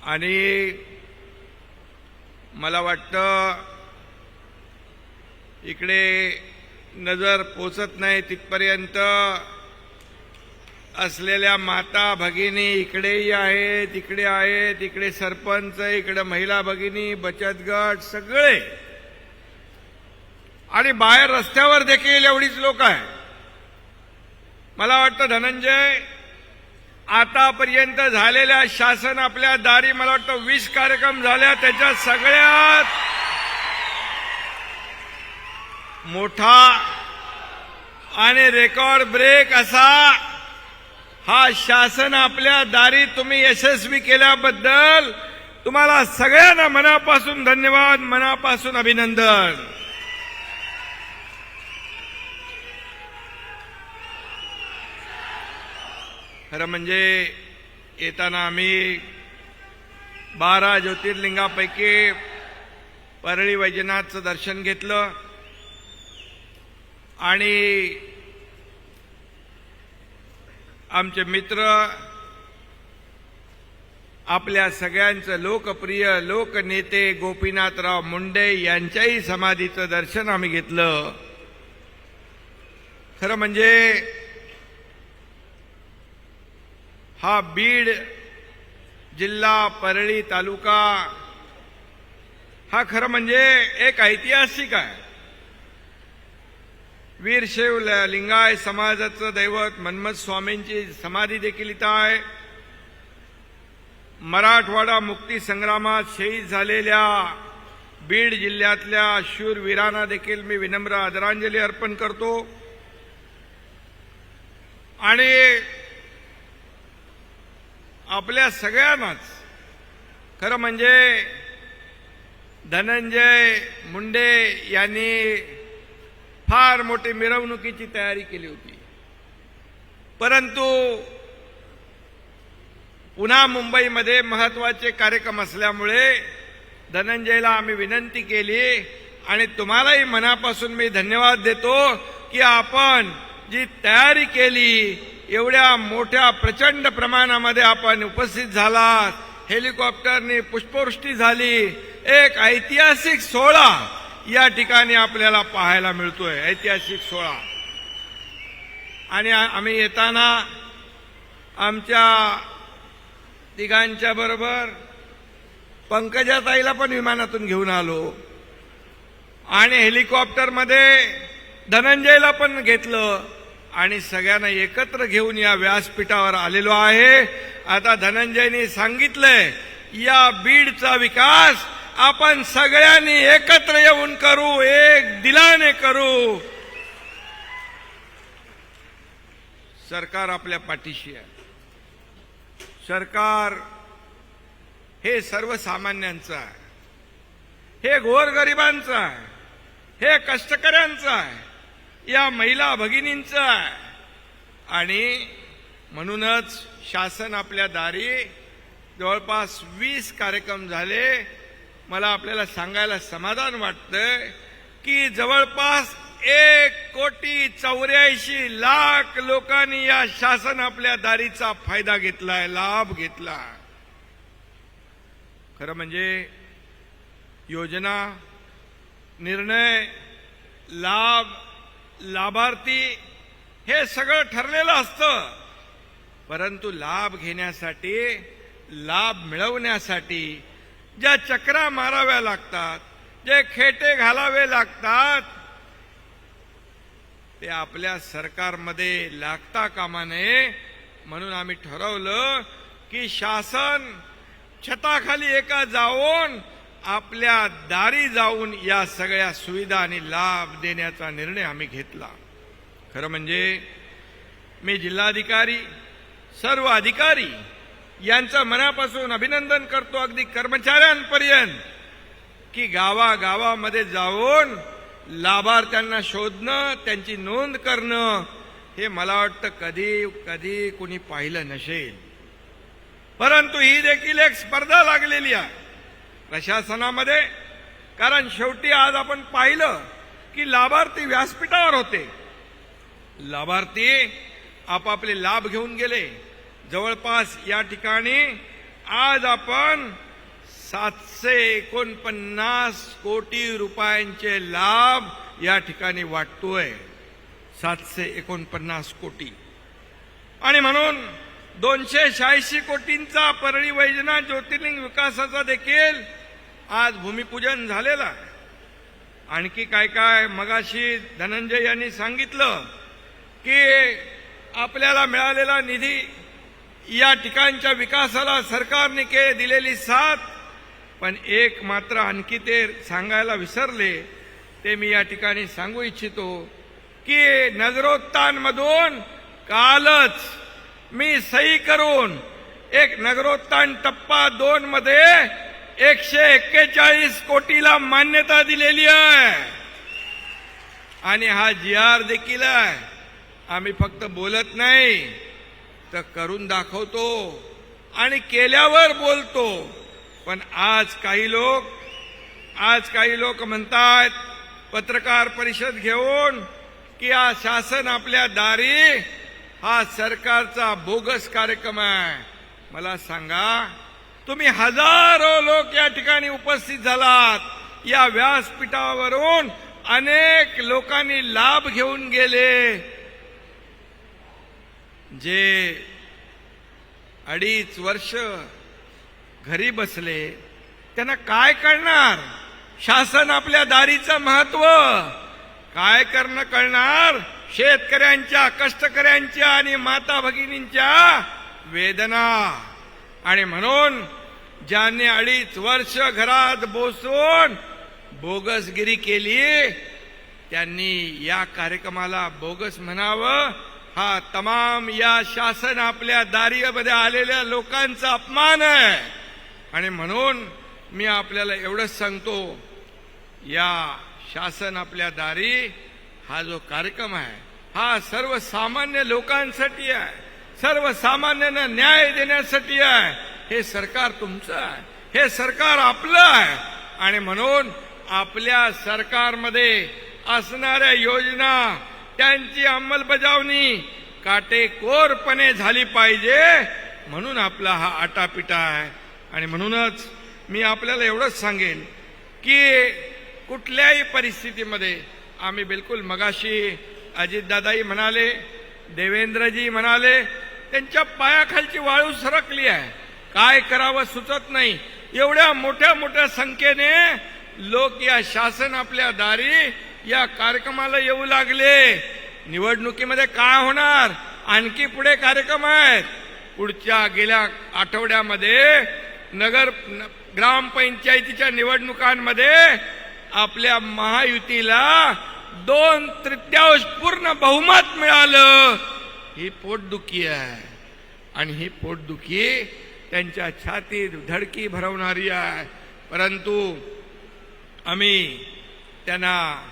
[SPEAKER 9] आणि मला वाटतं इकडे नजर पोचत नाही तिथपर्यंत असलेल्या माता भगिनी इकडेही आहेत, इकडे आहेत, इकडे सरपंच, इकडे महिला भगिनी, बचत गट सगळे आणि बाहेर रस्त्यावर देखील एवढीच लोक आहे. मला वाटतं धनंजय, आतापर्यंत झालेल्या शासन आपल्या दारी मला वाटतं 20 कार्यक्रम झाल्या, त्याच्यात सगळ्यात मोठा आणि रेकॉर्ड ब्रेक असा हा शासन आपल्या दारी तुम्ही यशस्वी केल्याबद्दल तुम्हाला सगळ्यांना मनापासून धन्यवाद, मनापासून अभिनंदन. खरं म्हणजे येताना आम्ही 12 ज्योतिर्लिंगापैकी परळी वैजनाथचं दर्शन घेतलं आणि आमचे मित्र, आपल्या सगळ्यांचं लोकप्रिय लोकनेते गोपीनाथराव मुंडे यांच्याही समाधीचं दर्शन आम्ही घेतलं. खरं म्हणजे हा बीड जिल्हा, परळी तालुका हा खरं म्हणजे एक ऐतिहासिक आहे. वीरशैव लिंगाय समाजाचं दैवत मन्मथ स्वामींची समाधी देखील इथं आहे. मराठवाडा मुक्ती संग्रामात शहीद झालेल्या बीड जिल्ह्यातल्या शूरवीरांना देखील मी विनम्र आदरांजली अर्पण करतो. आणि आपल्या सगळ्यांनाच खरं म्हणजे धनंजय मुंडे यांनी फार मोठी मिरवणुकीची तयारी केली होती, परंतु पुन्हा मुंबईमध्ये महत्वाचे कार्यक्रम असल्यामुळे धनंजयला आम्ही विनंती केली आणि तुम्हालाही मनापासून मी धन्यवाद देतो की आपण जी तयारी केली, एवढ्या मोठ्या प्रचंड प्रमाणामध्ये आपण उपस्थित झालात, हेलिकॉप्टरने पुष्पवृष्टी झाली, एक ऐतिहासिक सोहळा या ठिकाणी आपल्याला पाहायला मिळतोय, ऐतिहासिक सोहळा. आणि आम्ही येताना आमच्या तिघांच्या बरोबर पंकजाताईला पण विमानातून घेऊन आलो आणि हेलिकॉप्टरमध्ये धनंजयला पण घेतलं आणि सगळ्यांना एकत्र घेऊन या व्यासपीठावर आलेलो आहे. आता धनंजयनी सांगितलंय या बीडचा विकास आपण सगळ्यांनी एकत्र येऊन करू, एक दिलाने करू. सरकार आपल्या पाठीशी आहे. सरकार हे सर्वसामान्यांचं आहे, हे गोरगरिबांचं आहे, हे कष्टकऱ्यांचं आहे, या महिला भगिनींचं आहे. आणि म्हणूनच शासन आपल्या दारी जवळपास 20 कार्यक्रम झाले. मला आपल्याला सांगायला समाधान वाटतंय की जवळपास 1,84,00,000 लोकांनी या शासन आपल्या दारीचा फायदा घेतलाय, लाभ घेतला. खरं म्हणजे योजना, निर्णय, लाभ, लाभार्थी हे सगळं ठरलेलं असतं. परंतु लाभ घेण्यासाठी, लाभ मिळवण्यासाठी ज्या चक्रा माराव्या लागतात, जे खेटे घालावे लागतात, ते आपल्या सरकारमध्ये लागता कामा नये. म्हणून आम्ही ठरवलं की शासन छताखाली एका जाऊन आपल्या दारी जाऊन या सगळ्या सुविधा आणि लाभ देण्याचा निर्णय आम्ही घेतला. खरं म्हणजे मी जिल्हाधिकारी, सर्व अधिकारी यांचं मनापासून अभिनंदन करतो, अगदी कर्मचाऱ्यांपर्यंत, की गावागावामध्ये जाऊन लाभार्थ्यांना शोधणं, त्यांची नोंद करणं, हे मला वाटतं कधी कुणी पाहिलं नसेल. परंतु ही देखील एक स्पर्धा लागलेली आहे प्रशासनामध्ये. कारण शेवटी आज आपण पाहिलं की लाभार्थी व्यासपीठावर होते, लाभार्थी आपापले लाभ घेऊन गेले. जवळपास या ठिकाणी आज आपण 749 कोटी रुपयांचे लाभ या ठिकाणी वाटतोय. 749 कोटी. आणि म्हणून 286 कोटींचा परळी वैजनाथ ज्योतिर्लिंग विकासाचा देखील आज भूमिपूजन झालेलं आहे. आणखी काय काय मगाशी धनंजय यांनी सांगितलं की आपल्याला मिळालेला निधी, या ठिकाणच्या विकासाला सरकारने दिलेली साथ. पण एक मात्र आणखी ते सांगायला विसरले, ते मी या ठिकाणी सांगू इच्छितो की नगरोत्थानमधून कालच मी सही करून एक नगरोत्थान टप्पा 2 मध्ये 141 कोटीला मान्यता दिलेली आहे. आणि हा GR देखील आहे. आम्ही फक्त बोलत नाही तर करून दाखवतो आणि केल्यावर बोलतो. पण आज काही लोक म्हणतात पत्रकार परिषद घेऊन की हा शासन आपल्या दारी हा सरकारचा बोगस कार्यक्रम आहे. मला सांगा, तुम्ही हजारो लोक या ठिकाणी उपस्थित झालात. या व्यासपीठावरून अनेक लोकांनी लाभ घेऊन गेले. जे 2.5 वर्ष घरी बसले त्यांना काय कळणार शासन आपल्या दारीचं महत्व? काय कळणार शेतकऱ्यांच्या, कष्टकऱ्यांच्या आणि माता भगिनींच्या वेदना? आणि म्हणून ज्यांनी 2.5 वर्ष घरात बसून बोगसगिरी केली त्यांनी या कार्यक्रमाला बोगस म्हणावं, हा तमाम या शासन आपल्या दारीमध्ये आलेल्या लोकांचा अपमान आहे. आणि म्हणून मी आपल्याला एवढंच सांगतो, या शासन आपल्या दारी हा जो कार्यक्रम आहे हा सर्वसामान्य लोकांसाठी आहे, सर्वसामान्यांना न्याय देण्यासाठी आहे. हे सरकार तुमचं आहे, हे सरकार आपलं आहे. आणि म्हणून आपल्या सरकारमध्ये असणाऱ्या योजना, त्यांची अंमलबजावणी काटेकोरपणे झाली पाहिजे. म्हणून आपला हा आटापिटा आहे. आणि म्हणूनच मी आपल्याला एवढंच सांगेन की कुठल्याही परिस्थितीमध्ये आम्ही बिलकुल, मगाशी अजितदादाही म्हणाले, देवेंद्रजी म्हणाले, त्यांच्या पायाखालची वाळू सरकली आहे, काय करावं सुचत नाही. एवढ्या मोठ्या संख्येने लोक या शासन आपल्या दारी या कार्यक्रमाला येऊ लागले. निवडणुकीमध्ये काय होणार? आणखी पुढे कार्यक्रम आहेत. गेल्या आठवड्यामध्ये ग्रामपंचायतीच्या निवडणुकांमध्ये आपल्या महायुतीला 2/3 पूर्ण बहुमत मिळालं. ही पोटदुखी आहे. आणि ही पोटदुखी त्यांच्या छातीत धडकी भरवणारी आहे. परंतु आम्ही त्यांना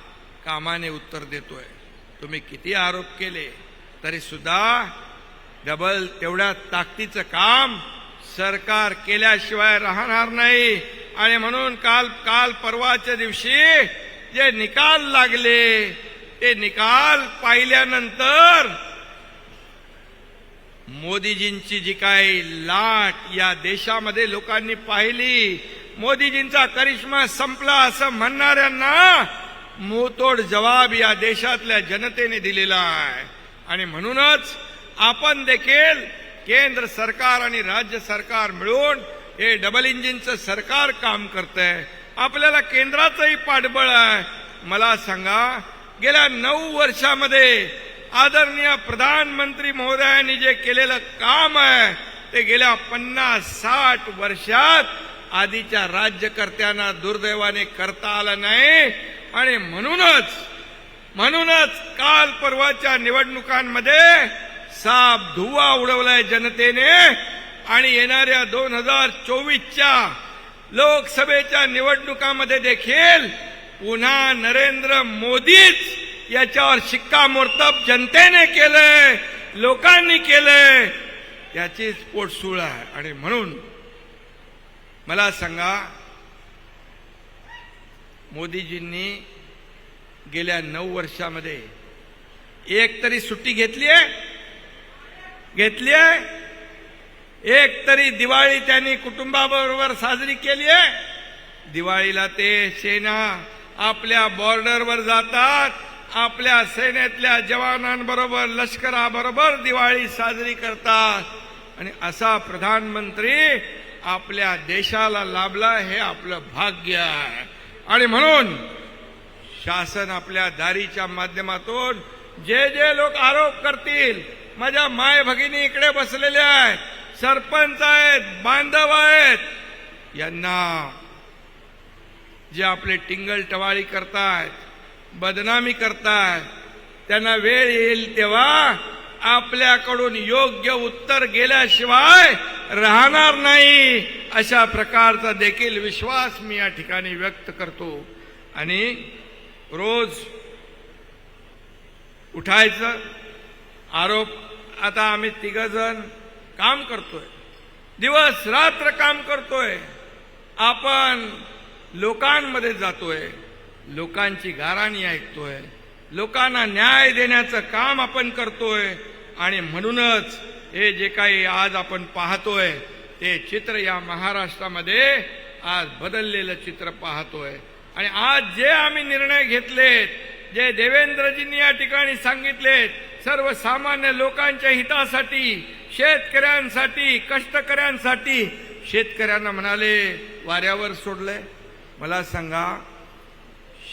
[SPEAKER 9] कामाने उत्तर देतोय. तुम्ही किती आरोप केले, तरी सुद्धा डबल तेवढ्या ताकदीचं काम सरकार केल्याशिवाय राहणार नाही. आणि म्हणून काल परवाच्या दिवशी जे निकाल लागले ते निकाल पाहिल्यानंतर मोदीजींची जी काही लाट या देशामध्ये लोकांनी पाहिली, मोदीजींचा करिश्मा संपला असं म्हणणाऱ्यांना मुंहतोड जवाब या देशातल्या जनतेने दिलेला आहे. आणि म्हणूनच आपण देखील केंद्र सरकार आणि राज्य सरकार मिळून हे डबल इंजिनचं सरकार काम करतंय. आपल्याला केंद्राचंही पाठबळ आहे. मला सांगा, गेल्या 9 वर्षामध्ये आदरणीय प्रधानमंत्री महोदयांनी जे केलेलं काम आहे ते गेल्या 50-60 वर्षात आधीच्या राज्यकर्त्यांना दुर्दैवाने करता आलं नाही. आणि म्हणूनच काल परवाच्या निवडणुकांमध्ये साप धुव्वा उडवलाय जनतेने. आणि येणाऱ्या 2024च्या लोकसभेच्या निवडणुकांमध्ये देखील पुन्हा नरेंद्र मोदीच याच्यावर शिक्कामोर्तब जनतेने केलंय, लोकांनी केलंय. याचीच पोटसूळ आहे. आणि म्हणून मला सांगा, मोदीजींनी गेल्या 9 वर्षामध्ये एक तरी सुट्टी घेतली आहे? एक तरी दिवाळी त्यांनी कुटुंबाबरोबर साजरी केली आहे? दिवाळीला ते सेना आपल्या बॉर्डरवर जातात, आपल्या सैन्यातल्या जवानांबरोबर, लष्कराबरोबर दिवाळी साजरी करतात. आणि असा प्रधानमंत्री आपल्या देशाला लाभला, हे आपलं भाग्य आहे. आणि म्हणून शासन आपल्या दारीच्या माध्यमातून जे लोक आरोप करतील, माझ्या माय भगिनी इकडे बसलेल्या आहेत, सरपंच आहेत, बांधव आहेत, यांना जे आपले टिंगल टवाळी करतायत, बदनामी करतायत, त्यांना वेळ येईल तेव्हा आपल्याकडून योग्य उत्तर गेल्याशिवाय राहणार नाही, अशा प्रकारचा देखील विश्वास मी या ठिकाणी व्यक्त करतो. आणि रोज उठायचं, आरोप. आता आम्ही 3 जण काम करतोय, दिवस रात्र काम करतोय. आपण लोकांमध्ये जातोय, लोकांची गाऱ्हाणी ऐकतोय, लोकांना न्याय देण्याचं काम आपण करतोय. आणि म्हणूनच हे जे काही आज आपण पाहतोय ते चित्र या महाराष्ट्रामध्ये आज बदललेलं चित्र पाहतोय. आणि आज जे आम्ही निर्णय घेतलेत, जे देवेंद्रजींनी या ठिकाणी सांगितलेत, सर्वसामान्य लोकांच्या हितासाठी, शेतकऱ्यांसाठी, कष्टकऱ्यांसाठी, शेतकऱ्यांना म्हणाले वाऱ्यावर सोडलंय. मला सांगा,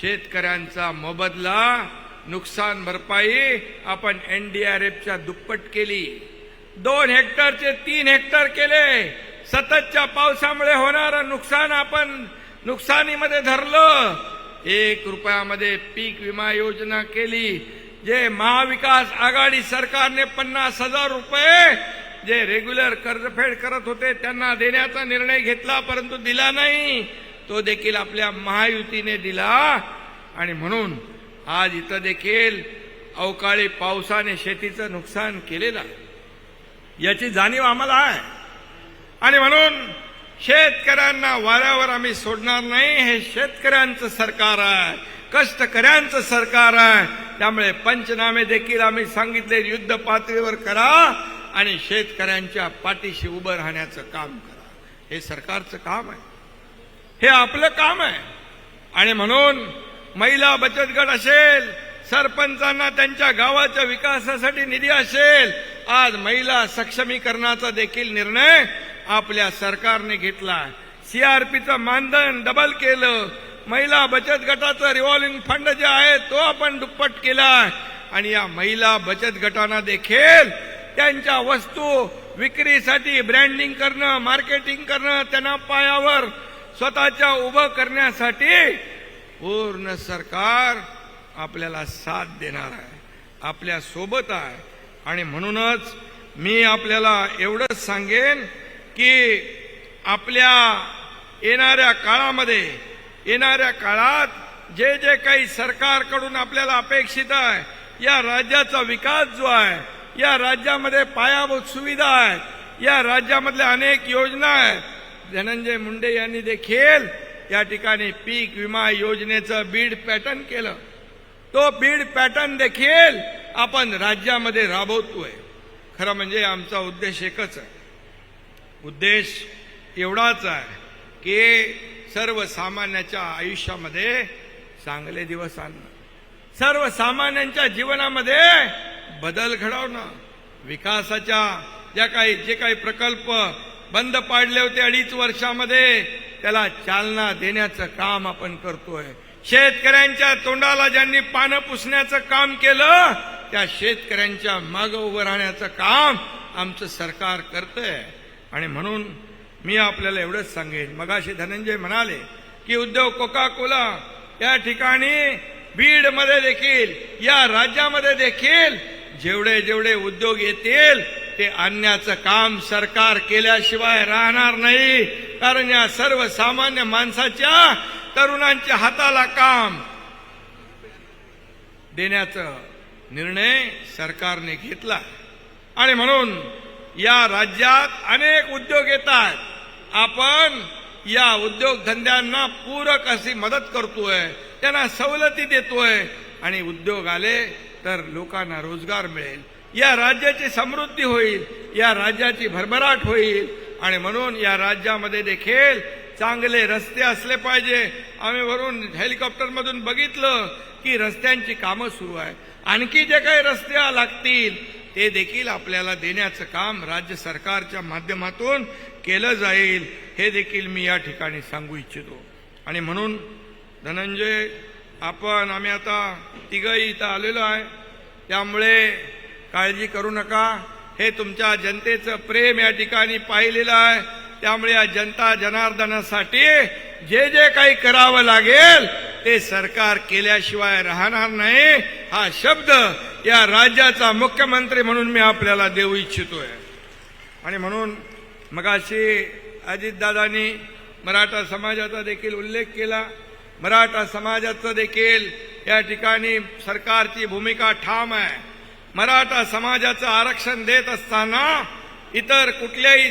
[SPEAKER 9] शेतकऱ्यांचा मोबदला, नुकसान भरपाई आपण NDRFच्या दुप्पट केली. 2 हेक्टरचे 3 हेक्टर केले. सततच्या पावसामुळे होणारं नुकसान आपण नुकसानीमध्ये धरलं. 1 रुपयामध्ये पीक विमा योजना केली. जे महाविकास आघाडी सरकारने 50,000 रुपये जे रेग्युलर कर्जफेड करत होते त्यांना देण्याचा निर्णय घेतला, परंतु दिला नाही. तो देखील आपल्या महायुतीने दिला. आणि म्हणून आज इथं देखील अवकाळी पावसाने शेतीचं नुकसान केलेलं आहे, याची जाणीव आम्हाला आहे. आणि म्हणून शेतकऱ्यांना वाऱ्यावर आम्ही सोडणार नाही. हे शेतकऱ्यांचं सरकार आहे, कष्टकऱ्यांचं सरकार आहे. त्यामुळे पंचनामे देखील आम्ही सांगितले युद्ध पातळीवर करा आणि शेतकऱ्यांच्या पाठीशी उभं राहण्याचं काम करा. हे सरकारचं काम आहे, हे आपलं काम आहे. आणि म्हणून महिला बचत गट असेल, सरपंचांना त्यांच्या गावाच्या विकासासाठी निधी असेल, आज महिला सक्षमीकरणाचा देखील निर्णय आपल्या सरकारने घेतला. CRPचं मानधन डबल केलं. महिला बचत गटाचं रिव्हॉल्विंग फंड जे आहे तो आपण दुप्पट केला. आणि या महिला बचत गटांना देखील त्यांच्या वस्तू विक्रीसाठी ब्रँडिंग करणं, मार्केटिंग करणं, त्यांना पायावर स्वतःच्या उभं करण्यासाठी पूर्ण सरकार आपल्याला साथ देणार आहे, आपल्या सोबत आहे. आणि म्हणूनच मी आपल्याला एवढंच सांगेन की आपल्या येणाऱ्या काळात जे काही सरकारकडून आपल्याला अपेक्षित आहे, या राज्याचा विकास जो आहे, या राज्यामध्ये पायाभूत सुविधा आहेत, या राज्यामधल्या अनेक योजना आहेत. धनंजय मुंडे यांनी देखील या ठिकाणी पीक विमा योजनेचं बीड पॅटर्न केलं. तो बीड पॅटर्न देखील आपण राज्यामध्ये राबवतोय. खरं म्हणजे आमचा उद्देश एकच आहे. उद्देश एवढाच आहे की सर्वसामान्याच्या आयुष्यामध्ये चांगले दिवस आणणं, सर्वसामान्यांच्या जीवनामध्ये बदल घडवणं, विकासाच्या जे काही प्रकल्प बंद पाडले होते 2.5 वर्षामध्ये त्याला चालना देण्याचं काम आपण करतोय. शेतकऱ्यांच्या तोंडाला ज्यांनी पानं पुसण्याचं काम केलं त्या शेतकऱ्यांच्या मागे उभं राहण्याचं काम आमचं सरकार करतंय. आणि म्हणून मी आपल्याला एवढंच सांगेन, मगाशी धनंजय म्हणाले की उद्योग कोका कोला या ठिकाणी बीडमध्ये देखील, या राज्यामध्ये देखील जेवढे जेवढे उद्योग येतील ते आणण्याचं काम सरकार केल्याशिवाय राहणार नाही. कारण या सर्वसामान्य माणसाच्या, तरुणांच्या हाताला काम देण्याचा निर्णय सरकारने घेतला. आणि म्हणून या राज्यात अनेक उद्योग येतात. आपण या उद्योगधंद्यांना पूरक अशी मदत करतोय, त्यांना सवलती देतोय. आणि उद्योग आले तर लोकांना रोजगार मिळेल, या राज्याची समृद्धी होईल, या राज्याची भरभराट होईल. आणि म्हणून या राज्यामध्ये देखील चांगले रस्ते असले पाहिजे. आम्ही वरून हेलिकॉप्टरमधून बघितलं की रस्त्यांची कामं सुरू आहे. आणखी जे काही रस्ते लागतील ते देखील आपल्याला देण्याचं काम राज्य सरकारच्या माध्यमातून केलं जाईल, हे देखील मी या ठिकाणी सांगू इच्छितो. आणि म्हणून धनंजय, आम्ही आता तिघही इथं आलेलो आहे, त्यामुळे काळजी करू नका. हे तुमच्या जनतेचं प्रेम या ठिकाणी पाहिलेलं आहे. त्यामुळे या जनता जनार्दनासाठी जे जे काही करावं लागेल ते सरकार केल्याशिवाय राहणार नाही, हा शब्द या राज्याचा मुख्यमंत्री म्हणून मी आपल्याला देऊ इच्छितोय. आणि म्हणून मगाशी अजितदादांनी मराठा समाजाचा देखील उल्लेख केला. मराठा समाजाचं देखील या ठिकाणी सरकारची भूमिका ठाम आहे. मराठा समाजाचं आरक्षण देत असताना इतर कुठल्याही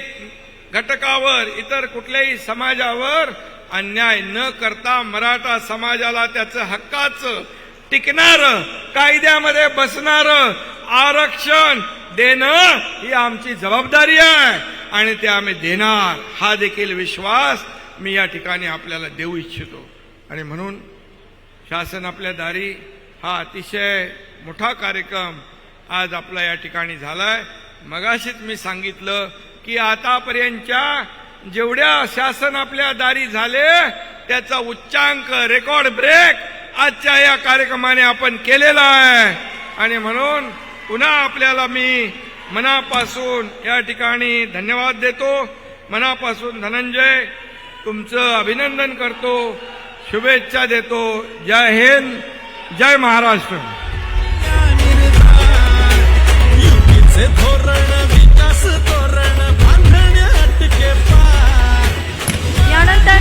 [SPEAKER 9] घटकावर, इतर कुठल्याही समाजावर अन्याय न करता मराठा समाजाला त्याचं हक्काचं, टिकणारं, कायद्यामध्ये बसणारं आरक्षण देणं ही आमची जबाबदारी आहे आणि ते आम्ही देणार, हा देखील विश्वास मी या ठिकाणी आपल्याला देऊ इच्छितो. आणि म्हणून शासन आपल्या दारी हा अतिशय मोठा कार्यक्रम आज आपला या ठिकाणी झालाय. मगाशीच मी सांगितलं की आतापर्यंतच्या जेवढ्या शासन आपल्या दारी झाले त्याचा उच्चांक, रेकॉर्ड ब्रेक आजच्या या कार्यक्रमाने आपण केलेला आहे. आणि म्हणून पुन्हा आपल्याला मी मनापासून या ठिकाणी धन्यवाद देतो. मनापासून धनंजय, तुमचं अभिनंदन करतो, शुभेच्छा देतो. जय हिंद, जय महाराष्ट्र.
[SPEAKER 1] यानंतर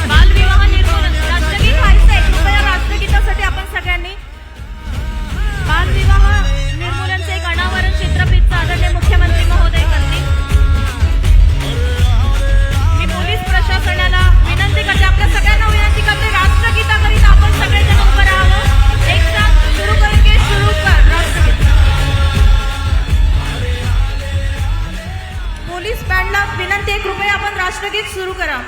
[SPEAKER 1] बालविवाह निर्मूलन राष्ट्रगीत व्हायचंय. कृपया राष्ट्रगीतासाठी आपण सगळ्यांनी बालविवाह निर्मूलनचे एक अनावरण चित्रफित आदरणीय मुख्यमंत्री महोदय करतील. मी पोलीस प्रशासनाला विनंती करते, आपल्या सगळ्यांना विनंती करते, राष्ट्रगीताकरिता आपण सगळेजण उभं राहावं. एक साथ सुरू करके सुरू कर राष्ट्रगीत. पोलीस बँडला विनंती आहे, कृपया आपण राष्ट्रगीत सुरू करा.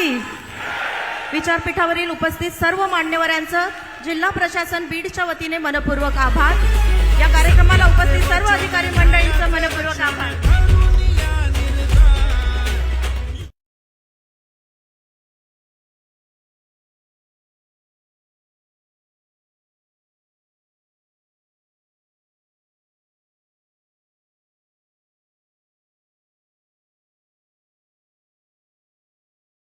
[SPEAKER 1] की विचारपीठावरील उपस्थित सर्व मान्यवरांचं जिल्हा प्रशासन बीडच्या वतीने मनपूर्वक आभार. या कार्यक्रमाला उपस्थित सर्व अधिकारी मंडळींचं मनपूर्वक आभार.